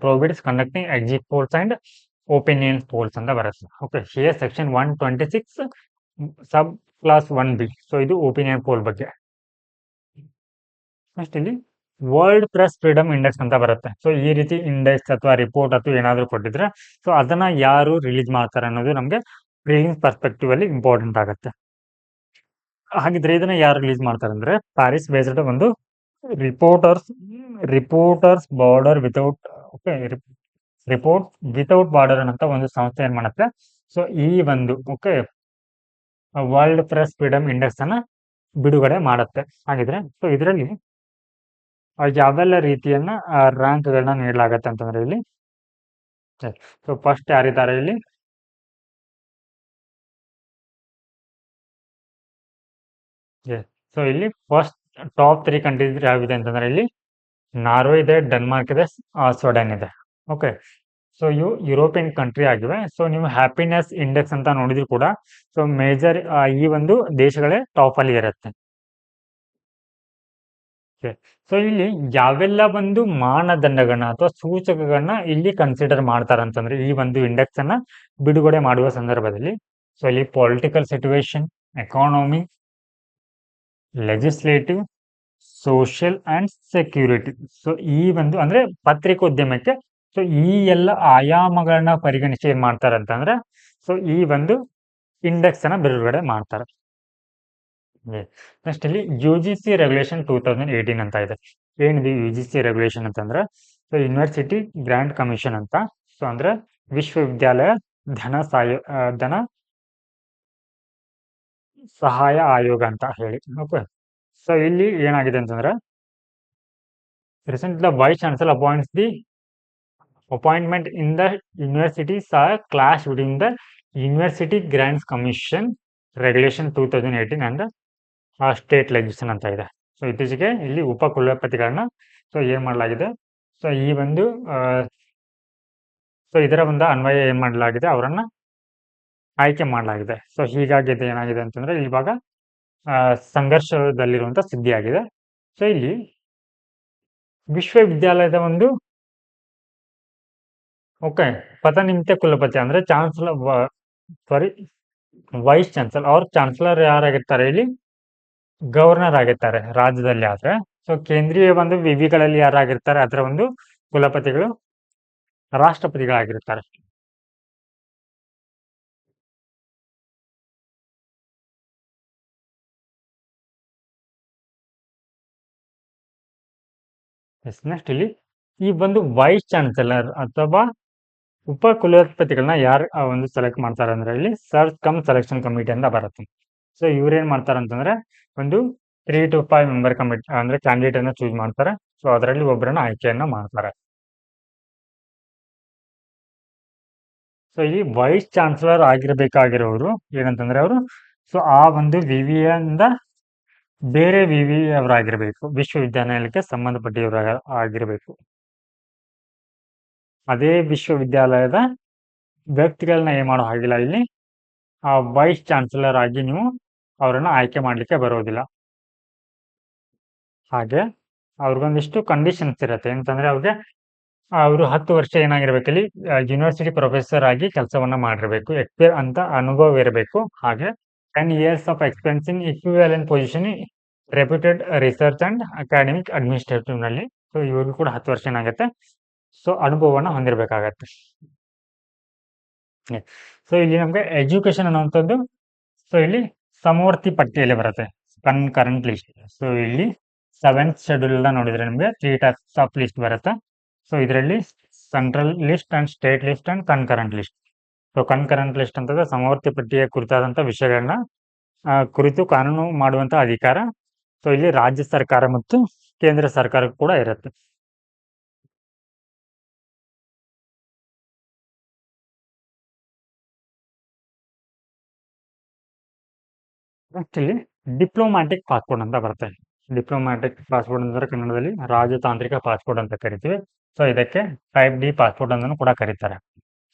prohibits conducting exit polls and opinion polls ಅಂತ ಬರುತ್ತೆ. Okay here section 126 sub clause 1B. So ಇದು ಒಪಿನಿಯನ್ ಪೋಲ್ ಬಗ್ಗೆ. ನೆಕ್ಸ್ಟ್ ಇಲ್ಲಿ ವರ್ಲ್ಡ್ ಪ್ರೆಸ್ ಫ್ರೀಡಮ್ ಇಂಡೆಕ್ಸ್ ಅಂತ ಬರುತ್ತೆ. ಸೊ ಈ ರೀತಿ ಇಂಡೆಕ್ಸ್ ಅಥವಾ ರಿಪೋರ್ಟ್ ಅಥವಾ ಏನಾದರೂ ಕೊಟ್ಟಿದ್ರೆ ಸೊ ಅದನ್ನ ಯಾರು ರಿಲೀಸ್ ಮಾಡ್ತಾರೆ ಅನ್ನೋದು ನಮಗೆ ಪ್ರಿಲಿಮ್ಸ್ ಪರ್ಸ್ಪೆಕ್ಟಿವ್ ಅಲ್ಲಿ ಇಂಪಾರ್ಟೆಂಟ್ ಆಗುತ್ತೆ. ಹಾಗಿದ್ರೆ ಇದನ್ನ ಯಾರು ರಿಲೀಸ್ ಮಾಡ್ತಾರೆ ಅಂದ್ರೆ ಪ್ಯಾರಿಸ್ ಬೇಸ್ಡ್ ಒಂದು reporters reporters border without okay report without border ಅಂತ ಒಂದು ಸಂಸ್ಥೆ ಏನ್ ಮಾಡುತ್ತೆ. ಸೊ ಈ ಒಂದು okay world press freedom index ಅನ್ನ ಬಿಡುಗಡೆ ಮಾಡುತ್ತೆ. ಹಾಗಿದ್ರೆ ಸೊ ಇದರಲ್ಲಿ ಯಾವೆಲ್ಲ ರೀತಿಯನ್ನ ರ್ಯಾಂಕ್ಗಳನ್ನ ನೀಡಲಾಗತ್ತೆ ಅಂತಂದ್ರೆ ಇಲ್ಲಿ ಸೊ ಫಸ್ಟ್ ಯಾರಿದ್ದಾರೆ ಇಲ್ಲಿ ಸೊ ಇಲ್ಲಿ ಫಸ್ಟ್ ಟಾಪ್ 3 ಕಂಟ್ರೀಸ್ ಯಾವಿದೆ ಅಂತಂದ್ರೆ ಇಲ್ಲಿ ನಾರ್ವೆ ಇದೆ, ಡೆನ್ಮಾರ್ಕ್ ಇದೆ, ಸ್ವೀಡನ್ ಇದೆ. ಓಕೆ ಸೊ ಇವು ಯುರೋಪಿಯನ್ ಕಂಟ್ರಿ ಆಗಿವೆ. ಸೊ ನೀವು ಹ್ಯಾಪಿನೆಸ್ ಇಂಡೆಕ್ಸ್ ಅಂತ ನೋಡಿದ್ರು ಕೂಡ ಸೊ ಮೇಜರ್ ಈ ಒಂದು ದೇಶಗಳೇ ಟಾಪ್ ಅಲ್ಲಿ ಇರುತ್ತೆ. ಸೊ ಇಲ್ಲಿ ಯಾವೆಲ್ಲ ಒಂದು ಮಾನದಂಡಗಳನ್ನ ಅಥವಾ ಸೂಚಕಗಳನ್ನ ಇಲ್ಲಿ ಕನ್ಸಿಡರ್ ಮಾಡ್ತಾರೆ ಅಂತಂದ್ರೆ ಈ ಒಂದು ಇಂಡೆಕ್ಸ್ ಅನ್ನ ಬಿಡುಗಡೆ ಮಾಡುವ ಸಂದರ್ಭದಲ್ಲಿ ಸೊ ಇಲ್ಲಿ political situation, economy, legislative, social and security. So ಈ ಒಂದು ಅಂದ್ರೆ ಪತ್ರಿಕೋದ್ಯಮಕ್ಕೆ ಸೊ ಈ ಎಲ್ಲ ಆಯಾಮಗಳನ್ನ ಪರಿಗಣಿಸಿ ಏನ್ ಮಾಡ್ತಾರೆ ಅಂತಂದ್ರೆ ಸೊ ಈ ಒಂದು ಇಂಡೆಕ್ಸ್ ಅನ್ನ ಬಿಡುಗಡೆ ಮಾಡ್ತಾರೆ. ನೆಕ್ಸ್ಟ್ ಇಲ್ಲಿ UGC ರೆಗ್ಯುಲೇಷನ್ 2018 ಅಂತ ಇದೆ. ಏನಿದೆ UGC ರೆಗ್ಯುಲೇಷನ್ ಅಂತಂದ್ರೆ ಸೊ ಯೂನಿವರ್ಸಿಟಿ ಗ್ರಾಂಟ್ ಕಮಿಷನ್ ಅಂತ. ಸೊ ಅಂದ್ರೆ ವಿಶ್ವವಿದ್ಯಾಲಯ ಧನ ಸಹಾಯ ಆಯೋಗ ಅಂತ ಹೇಳಿ. ಓಕೆ ಸೊ ಇಲ್ಲಿ ಏನಾಗಿದೆ ಅಂತಂದ್ರೆ recently the vice chancellor appointment in the university saw a clash between the University Grants Commission Regulation 2018 and state legislation ಅಂತ ಇದೆ. ಸೊ ಇತ್ತೀಚೆಗೆ ಇಲ್ಲಿ ಉಪ ಕುಲಪತಿಗಳನ್ನ ಸೊ ಏನ್ ಮಾಡಲಾಗಿದೆ. ಸೊ ಈ ಒಂದು ಸೊ ಇದರ ಒಂದು ಅನ್ವಯ ಏನ್ ಮಾಡಲಾಗಿದೆ, ಅವರನ್ನ ಆಯ್ಕೆ ಮಾಡಲಾಗಿದೆ. ಸೊ ಹೀಗಾಗಿ ಇದು ಏನಾಗಿದೆ ಅಂತಂದ್ರೆ ಇವಾಗ ಸಂಘರ್ಷದಲ್ಲಿರುವಂತ ಸುದ್ದಿ ಆಗಿದೆ. ಸೊ ಇಲ್ಲಿ ವಿಶ್ವವಿದ್ಯಾಲಯದ ಒಂದು ಓಕೆ ಪದನಿಮಿತ್ತ ಕುಲಪತಿ ಅಂದ್ರೆ ಚಾನ್ಸಲರ್ ಸಾರಿ ವೈಸ್ ಚಾನ್ಸಲರ್ ಅವ್ರ ಚಾನ್ಸಲರ್ ಯಾರಾಗಿರ್ತಾರೆ ಇಲ್ಲಿ ಗವರ್ನರ್ ಆಗಿರ್ತಾರೆ ರಾಜ್ಯದಲ್ಲಿ. ಆದ್ರೆ ಸೊ ಕೇಂದ್ರೀಯ ಒಂದು ವಿವಿಗಳಲ್ಲಿ ಯಾರಾಗಿರ್ತಾರೆ ಅದರ ಒಂದು ಕುಲಪತಿಗಳು ರಾಷ್ಟ್ರಪತಿಗಳಾಗಿರ್ತಾರೆ. ನೆಕ್ಸ್ಟ್ ಇಲ್ಲಿ ಈ ಒಂದು ವೈಸ್ ಚಾನ್ಸಲರ್ ಅಥವಾ ಉಪ ಕುಲಪತಿಗಳನ್ನ ಯಾರು ಒಂದು ಸೆಲೆಕ್ಟ್ ಮಾಡ್ತಾರೆ ಅಂದ್ರೆ ಇಲ್ಲಿ ಸರ್ಚ್ ಕಮ್ ಸೆಲೆಕ್ಷನ್ ಕಮಿಟಿ ಅಂತ ಬರುತ್ತೆ. ಸೊ ಇವ್ರೇನ್ ಮಾಡ್ತಾರೆ ಅಂತಂದ್ರೆ ಒಂದು 3 to 5 ಮೆಂಬರ್ ಕಮಿಟಿ ಅಂದ್ರೆ ಕ್ಯಾಂಡಿಡೇಟ್ ಅನ್ನ ಚೂಸ್ ಮಾಡ್ತಾರೆ. ಸೊ ಅದರಲ್ಲಿ ಒಬ್ಬರನ್ನ ಆಯ್ಕೆಯನ್ನ ಮಾಡ್ತಾರೆ. ಸೊ ಈ ವೈಸ್ ಚಾನ್ಸಲರ್ ಆಗಿರ್ಬೇಕಾಗಿರೋರು ಏನಂತಂದ್ರೆ ಅವರು ಸೊ ಆ ಒಂದು ವಿವಿಯಿಂದ ಬೇರೆ ವಿವಿ ಅವರಾಗಿರ್ಬೇಕು, ವಿಶ್ವವಿದ್ಯಾನಿಲಯಕ್ಕೆ ಸಂಬಂಧಪಟ್ಟಿಯವರ ಆಗಿರ್ಬೇಕು. ಅದೇ ವಿಶ್ವವಿದ್ಯಾಲಯದ ವ್ಯಕ್ತಿಗಳನ್ನ ಏನ್ ಮಾಡೋ ಹಾಗಿಲ್ಲ. ಇಲ್ಲಿ ಆ ವೈಸ್ ಚಾನ್ಸಲರ್ ಆಗಿ ನೀವು ಅವರನ್ನ ಆಯ್ಕೆ ಮಾಡ್ಲಿಕ್ಕೆ ಬರೋದಿಲ್ಲ. ಹಾಗೆ ಅವ್ರಿಗೊಂದಿಷ್ಟು ಕಂಡೀಷನ್ಸ್ ಇರುತ್ತೆ. ಏನಂತಂದ್ರೆ ಅವ್ರಿಗೆ ಅವರು 10 ವರ್ಷ ಏನಾಗಿರ್ಬೇಕು ಇಲ್ಲಿ ಯೂನಿವರ್ಸಿಟಿ ಪ್ರೊಫೆಸರ್ ಆಗಿ ಕೆಲಸವನ್ನ ಮಾಡಿರ್ಬೇಕು, ಅಂತ ಅನುಭವ ಇರಬೇಕು. ಹಾಗೆ 10 years of experience in equivalent position reputed research and academic administrative ನಲ್ಲಿ. ಸೊ ಇವ್ರಿಗೂ ಕೂಡ 10 ವರ್ಷ ಏನಾಗುತ್ತೆ ಸೊ ಅನುಭವವನ್ನ ಹೊಂದಿರಬೇಕಾಗತ್ತೆ. ಸೊ ಇಲ್ಲಿ ನಮ್ಗೆ ಎಜುಕೇಶನ್ ಅನ್ನುವಂಥದ್ದು ಸೊ ಇಲ್ಲಿ ಸಮವರ್ತಿ ಪಟ್ಟಿಯಲ್ಲಿ ಬರುತ್ತೆ, ಕನ್ಕರೆಂಟ್ ಲಿಸ್ಟ್. ಸೊ ಇಲ್ಲಿ 7th ಶೆಡ್ಯೂಲ್ ನೋಡಿದ್ರೆ ನಿಮ್ಗೆ 3 ಟೈಪ್ಸ್ ಆಫ್ ಲಿಸ್ಟ್ ಬರುತ್ತೆ. ಸೊ ಇದರಲ್ಲಿ central list and state list and concurrent list. So concurrent list ಅಂತಂದ್ರೆ ಸಮವರ್ತಿ ಪಟ್ಟಿಯ ಕುರಿತಾದಂಥ ವಿಷಯಗಳನ್ನ ಕುರಿತು ಕಾನೂನು ಮಾಡುವಂಥ ಅಧಿಕಾರ ಸೊ ಇಲ್ಲಿ ರಾಜ್ಯ ಸರ್ಕಾರ ಮತ್ತು ಕೇಂದ್ರ ಸರ್ಕಾರ ಕೂಡ ಇರುತ್ತೆ. ನೆಕ್ಸ್ಟ್ ಇಲ್ಲಿ ಡಿಪ್ಲೊಮ್ಯಾಟಿಕ್ ಪಾಸ್ಪೋರ್ಟ್ ಅಂತ ಬರುತ್ತೆ. ಡಿಪ್ಲೊಮ್ಯಾಟಿಕ್ ಪಾಸ್ಪೋರ್ಟ್ ಅಂದ್ರೆ ಕನ್ನಡದಲ್ಲಿ ರಾಜತಾಂತ್ರಿಕ ಪಾಸ್ಪೋರ್ಟ್ ಅಂತ ಕರಿತೀವಿ. ಸೊ ಇದಕ್ಕೆ ಟೈಪ್ ಡಿ ಪಾಸ್ಪೋರ್ಟ್ ಅಂತಾನೂ ಕೂಡ ಕರೀತಾರೆ.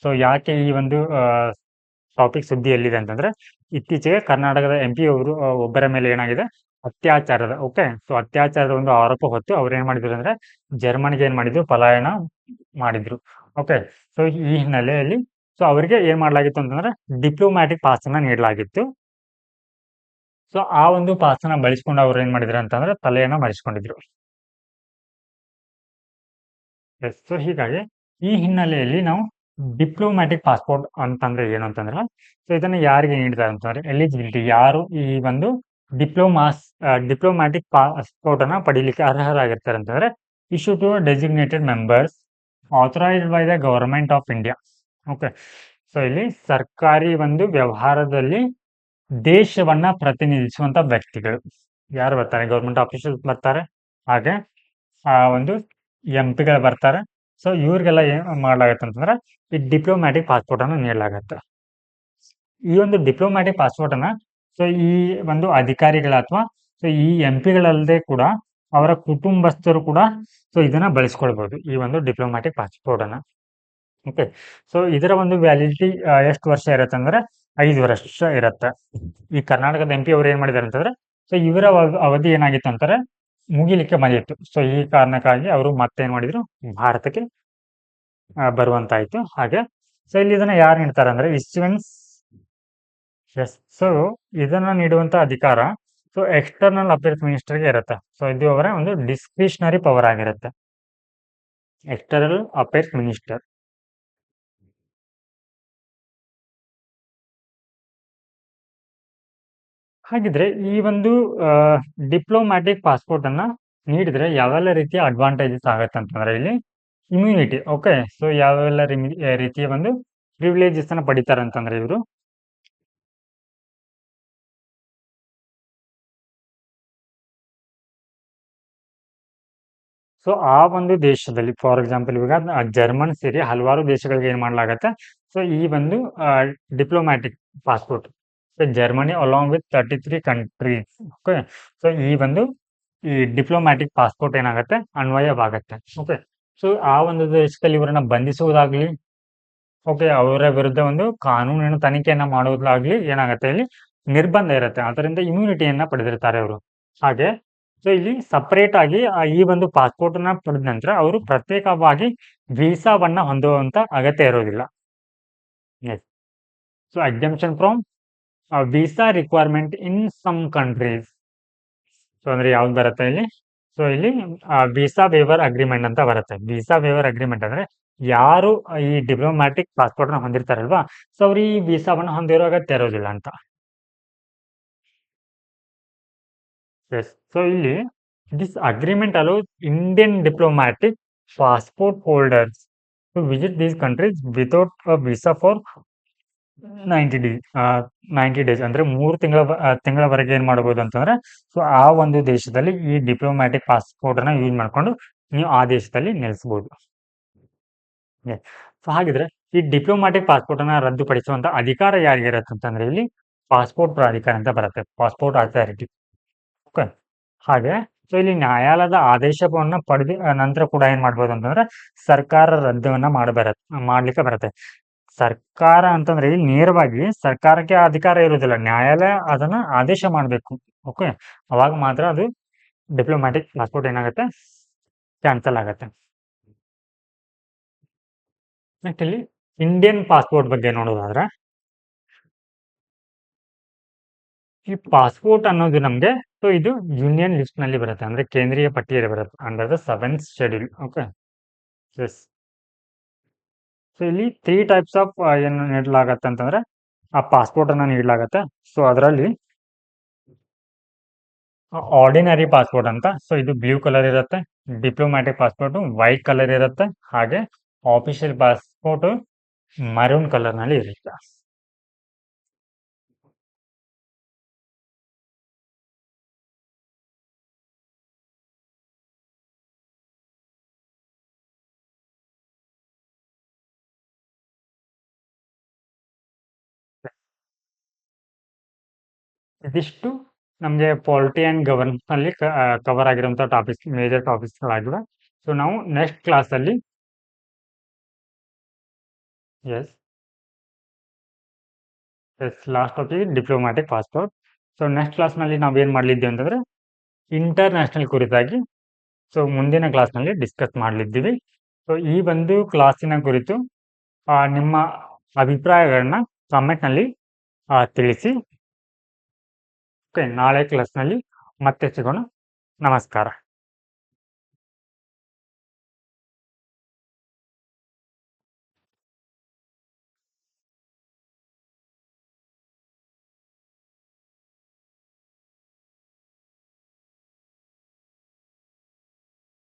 ಸೊ ಯಾಕೆ ಈ ಒಂದು ಟಾಪಿಕ್ ಸುದ್ದಿ ಎಲ್ಲಿದೆ ಅಂತಂದ್ರೆ ಇತ್ತೀಚೆಗೆ ಕರ್ನಾಟಕದ MP ಅವರು ಒಬ್ಬರ ಮೇಲೆ ಏನಾಗಿದೆ ಅತ್ಯಾಚಾರದ ಸೊ ಅತ್ಯಾಚಾರದ ಒಂದು ಆರೋಪ ಹೊತ್ತು ಅವ್ರು ಏನ್ ಮಾಡಿದ್ರು ಅಂದ್ರೆ ಜರ್ಮನಿಗೆ ಏನ್ ಮಾಡಿದ್ರು ಪಲಾಯನ ಮಾಡಿದ್ರು. ಸೊ ಈ ಹಿನ್ನೆಲೆಯಲ್ಲಿ ಸೊ ಅವರಿಗೆ ಏನ್ ಮಾಡಲಾಗಿತ್ತು ಅಂತಂದ್ರೆ ಡಿಪ್ಲೊಮ್ಯಾಟಿಕ್ ಪಾಸ್ ಅನ್ನ ನೀಡಲಾಗಿತ್ತು. ಸೊ ಆ ಒಂದು ಪಾಸ್ ಅನ್ನ ಬಳಸ್ಕೊಂಡು ಅವ್ರು ಏನ್ ಮಾಡಿದ್ರು ಅಂತಂದ್ರೆ ತಲೆಯನ್ನ ಮರೆಸ್ಕೊಂಡಿದ್ರು. ಸೊ ಹೀಗಾಗಿ ಈ ಹಿನ್ನೆಲೆಯಲ್ಲಿ ನಾವು ಡಿಪ್ಲೊಮ್ಯಾಟಿಕ್ ಪಾಸ್ಪೋರ್ಟ್ ಅಂತಂದ್ರೆ ಏನು ಅಂತಂದ್ರೆ ಸೊ ಇದನ್ನ ಯಾರಿಗೆ ನೀಡ್ತಾರೆ ಅಂತಂದ್ರೆ ಎಲಿಜಿಬಿಲಿಟಿ ಯಾರು ಈ ಒಂದು ಡಿಪ್ಲೊಮ್ಯಾಟಿಕ್ ಪಾಸ್ಪೋರ್ಟ್ ಅನ್ನ ಪಡೀಲಿಕ್ಕೆ ಅರ್ಹರಾಗಿರ್ತಾರೆ ಅಂತಂದ್ರೆ issue to designated members authorised by the government of India. So ಇಲ್ಲಿ ಸರ್ಕಾರಿ ಒಂದು ವ್ಯವಹಾರದಲ್ಲಿ ದೇಶವನ್ನ ಪ್ರತಿನಿಧಿಸುವಂತ ವ್ಯಕ್ತಿಗಳು ಯಾರು ಬರ್ತಾರೆ, ಗವರ್ಮೆಂಟ್ ಆಫೀಸರ್ಸ್ ಬರ್ತಾರೆ, ಹಾಗೆ ಒಂದು MP ಗಳು ಬರ್ತಾರೆ. ಸೊ ಇವ್ರಿಗೆಲ್ಲ ಏನ್ ಮಾಡ್ಲಾಗತ್ತೆ ಅಂತಂದ್ರೆ ಈ ಡಿಪ್ಲೊಮ್ಯಾಟಿಕ್ ಪಾಸ್ಪೋರ್ಟ್ ಅನ್ನು ನೀಡಲಾಗತ್ತೆ. ಈ ಒಂದು ಡಿಪ್ಲೊಮ್ಯಾಟಿಕ್ ಪಾಸ್ಪೋರ್ಟ್ ಅನ್ನ ಸೊ ಈ ಒಂದು ಅಧಿಕಾರಿಗಳ ಅಥವಾ ಸೊ ಈ MP ಗಳಲ್ಲದೆ ಕೂಡ ಅವರ ಕುಟುಂಬಸ್ಥರು ಕೂಡ ಸೊ ಇದನ್ನ ಬಳಸ್ಕೊಳ್ಬಹುದು, ಈ ಒಂದು ಡಿಪ್ಲೊಮ್ಯಾಟಿಕ್ ಪಾಸ್ಪೋರ್ಟ್ ಅನ್ನ. ಸೊ ಇದರ ಒಂದು ವ್ಯಾಲಿಡಿಟಿ ಎಷ್ಟು ವರ್ಷ ಇರುತ್ತೆ ಅಂದ್ರೆ 5 ವರ್ಷ ಇರುತ್ತೆ. ಈ ಕರ್ನಾಟಕದ MP ಅವ್ರು ಏನ್ ಮಾಡಿದಾರೆ ಅಂತಂದ್ರೆ ಸೊ ಇವರ ಅವಧಿ ಏನಾಗಿತ್ತು ಅಂತಾರೆ ಮುಗಿಲಿಕ್ಕೆ ಬಂದಿತ್ತು. ಸೊ ಈ ಕಾರಣಕ್ಕಾಗಿ ಅವರು ಮತ್ತೇನ್ ಮಾಡಿದ್ರು ಭಾರತಕ್ಕೆ ಬರುವಂತಾಯ್ತು. ಹಾಗೆ ಸೊ ಇಲ್ಲಿ ಇದನ್ನ ಯಾರು ನೀಡ್ತಾರೆ ಅಂದ್ರೆ ಇಸ್ಯುವೆನ್ಸ್. ಸೊ ಇದನ್ನ ನೀಡುವಂತ ಅಧಿಕಾರ ಸೊ ಎಕ್ಸ್ಟರ್ನಲ್ ಅಫೇರ್ಸ್ ಮಿನಿಸ್ಟರ್ಗೆ ಇರುತ್ತೆ. ಸೊ ಇದು ಅವರ ಒಂದು ಡಿಸ್ಕ್ರಿಷನರಿ ಪವರ್ ಆಗಿರುತ್ತೆ, ಎಕ್ಸ್ಟರ್ನಲ್ ಅಫೇರ್ಸ್ ಮಿನಿಸ್ಟರ್. ಹಾಗಿದ್ರೆ ಈ ಒಂದು ಡಿಪ್ಲೊಮ್ಯಾಟಿಕ್ ಪಾಸ್ಪೋರ್ಟ್ ಅನ್ನ ನೀಡಿದ್ರೆ ಯಾವೆಲ್ಲ ರೀತಿಯ ಅಡ್ವಾಂಟೇಜಸ್ ಆಗತ್ತೆ ಅಂತಂದ್ರೆ ಇಲ್ಲಿ ಇಮ್ಯುನಿಟಿ. ಸೊ ಯಾವೆಲ್ಲ ರೀತಿಯ ಒಂದು ಪ್ರಿವಿಲೇಜಸ್ ಅನ್ನ ಪಡಿತಾರೆ ಅಂತಂದ್ರೆ ಇವರು ಸೊ ಆ ಒಂದು ದೇಶದಲ್ಲಿ ಫಾರ್ ಎಕ್ಸಾಂಪಲ್ ಇವಾಗ ಜರ್ಮನ್ ಸೇರಿ ಹಲವಾರು ದೇಶಗಳಿಗೆ ಏನ್ ಮಾಡ್ಲಾಗತ್ತೆ ಸೊ ಈ ಒಂದು diplomatic passport Germany along with 33 countries. So ಈ ಒಂದು ಈ ಡಿಪ್ಲೊಮ್ಯಾಟಿಕ್ ಪಾಸ್ಪೋರ್ಟ್ ಏನಾಗುತ್ತೆ ಅನ್ವಯವಾಗತ್ತೆ. ಸೊ ಆ ಒಂದು ದೇಶದಲ್ಲಿ ಇವರನ್ನ ಬಂಧಿಸುವುದಾಗ್ಲಿ ಅವರ ವಿರುದ್ಧ ಒಂದು ಕಾನೂನಿನ ತನಿಖೆಯನ್ನ ಮಾಡುವುದಾಗ್ಲಿ ಏನಾಗುತ್ತೆ ಇಲ್ಲಿ ನಿರ್ಬಂಧ ಇರುತ್ತೆ. ಅದರಿಂದ ಇಮ್ಯುನಿಟಿಯನ್ನ ಪಡೆದಿರ್ತಾರೆ ಅವರು. ಹಾಗೆ ಸೊ ಇಲ್ಲಿ ಸಪರೇಟ್ ಆಗಿ ಈ ಒಂದು ಪಾಸ್ಪೋರ್ಟ್ ಅನ್ನ ಪಡೆದ ನಂತರ ಅವರು ಪ್ರತ್ಯೇಕವಾಗಿ ವೀಸಾವನ್ನ ಹೊಂದುವಂತ ಅಗತ್ಯ ಇರೋದಿಲ್ಲ. So exemption from visa requirement in some countries. So ಅಂದ್ರೆ ಯಾವ್ದು ಬರುತ್ತೆ ಇಲ್ಲಿ ಸೊ ಇಲ್ಲಿ ವೀಸಾ ವೇವರ್ ಅಗ್ರಿಮೆಂಟ್ ಅಂತ ಬರುತ್ತೆ. ವೀಸಾ ವೇವರ್ ಅಗ್ರಿಮೆಂಟ್ ಅಂದ್ರೆ ಯಾರು ಈ ಡಿಪ್ಲೊಮ್ಯಾಟಿಕ್ ಪಾಸ್ಪೋರ್ಟ್ ನ ಹೊಂದಿರ್ತಾರಲ್ವಾ ಸೊ ಅವ್ರು ಈ ವೀಸಾವನ್ನ ಹೊಂದಿರೋ ಅಗತ್ಯ ಇರೋದಿಲ್ಲ ಅಂತ. ಸೊ ಇಲ್ಲಿ this agreement allows Indian diplomatic passport holders to visit these countries without a visa for 90 days ಅಂದ್ರೆ 3 ತಿಂಗಳವರೆಗೆ ಏನ್ ಮಾಡಬಹುದು ಅಂತಂದ್ರೆ ಸೊ ಆ ಒಂದು ದೇಶದಲ್ಲಿ ಈ ಡಿಪ್ಲೊಮ್ಯಾಟಿಕ್ ಪಾಸ್ಪೋರ್ಟ್ ಅನ್ನ ಯೂಸ್ ಮಾಡ್ಕೊಂಡು ನೀವು ಆ ದೇಶದಲ್ಲಿ ನೆಲೆಸಬಹುದು. ಸೊ ಹಾಗಿದ್ರೆ ಈ ಡಿಪ್ಲೊಮ್ಯಾಟಿಕ್ ಪಾಸ್ಪೋರ್ಟ್ ಅನ್ನ ರದ್ದುಪಡಿಸುವಂತ ಅಧಿಕಾರ ಯಾರಿಗಿರುತ್ತೆ ಅಂತಂದ್ರೆ ಇಲ್ಲಿ ಪಾಸ್ಪೋರ್ಟ್ ಪ್ರಾಧಿಕಾರ ಅಂತ ಬರುತ್ತೆ, ಪಾಸ್ಪೋರ್ಟ್ ಅಥಾರಿಟಿ. ಹಾಗೆ ಸೊ ಇಲ್ಲಿ ನ್ಯಾಯಾಲಯದ ಆದೇಶವನ್ನ ಪಡೆದ ನಂತರ ಕೂಡ ಏನ್ ಮಾಡ್ಬೋದು ಅಂತಂದ್ರೆ ಸರ್ಕಾರ ರದ್ದವನ್ನ ಮಾಡ್ಲಿಕ್ಕೆ ಬರುತ್ತೆ. ಸರ್ಕಾರ ಅಂತಂದ್ರೆ ಇಲ್ಲಿ ನೇರವಾಗಿ ಸರ್ಕಾರಕ್ಕೆ ಅಧಿಕಾರ ಇರುವುದಿಲ್ಲ, ನ್ಯಾಯಾಲಯ ಅದನ್ನ ಆದೇಶ ಮಾಡಬೇಕು. ಅವಾಗ ಮಾತ್ರ ಅದು ಡಿಪ್ಲೊಮ್ಯಾಟಿಕ್ ಪಾಸ್ಪೋರ್ಟ್ ಏನಾಗುತ್ತೆ ಕ್ಯಾನ್ಸಲ್ ಆಗತ್ತೆ. ನೆಕ್ಸ್ಟ್ ಇಲ್ಲಿ ಇಂಡಿಯನ್ ಪಾಸ್ಪೋರ್ಟ್ ಬಗ್ಗೆ ನೋಡೋದಾದ್ರೆ ಈ ಪಾಸ್ಪೋರ್ಟ್ ಅನ್ನೋದು ನಮ್ಗೆ ಸೊ ಇದು ಯೂನಿಯನ್ ಲಿಸ್ಟ್ ನಲ್ಲಿ ಬರುತ್ತೆ, ಅಂದ್ರೆ ಕೇಂದ್ರೀಯ ಪಟ್ಟಿಯಲ್ಲಿ ಬರುತ್ತೆ under the 7th schedule. So ಇಲ್ಲಿ 3 ಟೈಪ್ಸ್ ಆಫ್ ಏನು ನೀಡಲಾಗತ್ತೆ ಅಂತಂದ್ರೆ ಆ ಪಾಸ್ಪೋರ್ಟ್ ಅನ್ನ ನೀಡಲಾಗತ್ತೆ. ಸೊ ಅದರಲ್ಲಿ ಆರ್ಡಿನರಿ ಪಾಸ್ಪೋರ್ಟ್ ಅಂತ ಸೊ ಇದು ಬ್ಲೂ ಕಲರ್ ಇರುತ್ತೆ, ಡಿಪ್ಲೊಮ್ಯಾಟಿಕ್ ಪಾಸ್ಪೋರ್ಟ್ ವೈಟ್ ಕಲರ್ ಇರುತ್ತೆ, ಹಾಗೆ ಆಫಿಷಿಯಲ್ ಪಾಸ್ಪೋರ್ಟ್ ಮರೂನ್ ಕಲರ್ನಲ್ಲಿ ಇರುತ್ತೆ. ಇದಿಷ್ಟು ನಮಗೆ ಪಾಲಿಟಿ ಆ್ಯಂಡ್ ಗವರ್ನೆನ್ಸ್ನಲ್ಲಿ ಕವರ್ ಆಗಿರುವಂಥ ಟಾಪಿಕ್ಸ್, ಮೇಜರ್ ಟಾಪಿಕ್ಸ್ಗಳಾಗಿವೆ. ಸೊ ನಾವು ನೆಕ್ಸ್ಟ್ ಕ್ಲಾಸಲ್ಲಿ as last topic diplomatic passport. So next ಕ್ಲಾಸ್ನಲ್ಲಿ ನಾವೇನು ಮಾಡಲಿದ್ದೀವಿ ಅಂತಂದರೆ ಇಂಟರ್ನ್ಯಾಷನಲ್ ಕುರಿತಾಗಿ ಸೊ ಮುಂದಿನ ಕ್ಲಾಸ್ನಲ್ಲಿ ಡಿಸ್ಕಸ್ ಮಾಡಲಿದ್ದೀವಿ. ಸೊ ಈ ಒಂದು ಕ್ಲಾಸಿನ ಕುರಿತು ನಿಮ್ಮ ಅಭಿಪ್ರಾಯಗಳನ್ನ ಕಾಮೆಂಟ್ನಲ್ಲಿ ತಿಳಿಸಿ. ಓಕೆ, ನಾಳೆ ಕ್ಲಾಸ್ನಲ್ಲಿ ಮತ್ತೆ ಸಿಗೋಣ. ನಮಸ್ಕಾರ.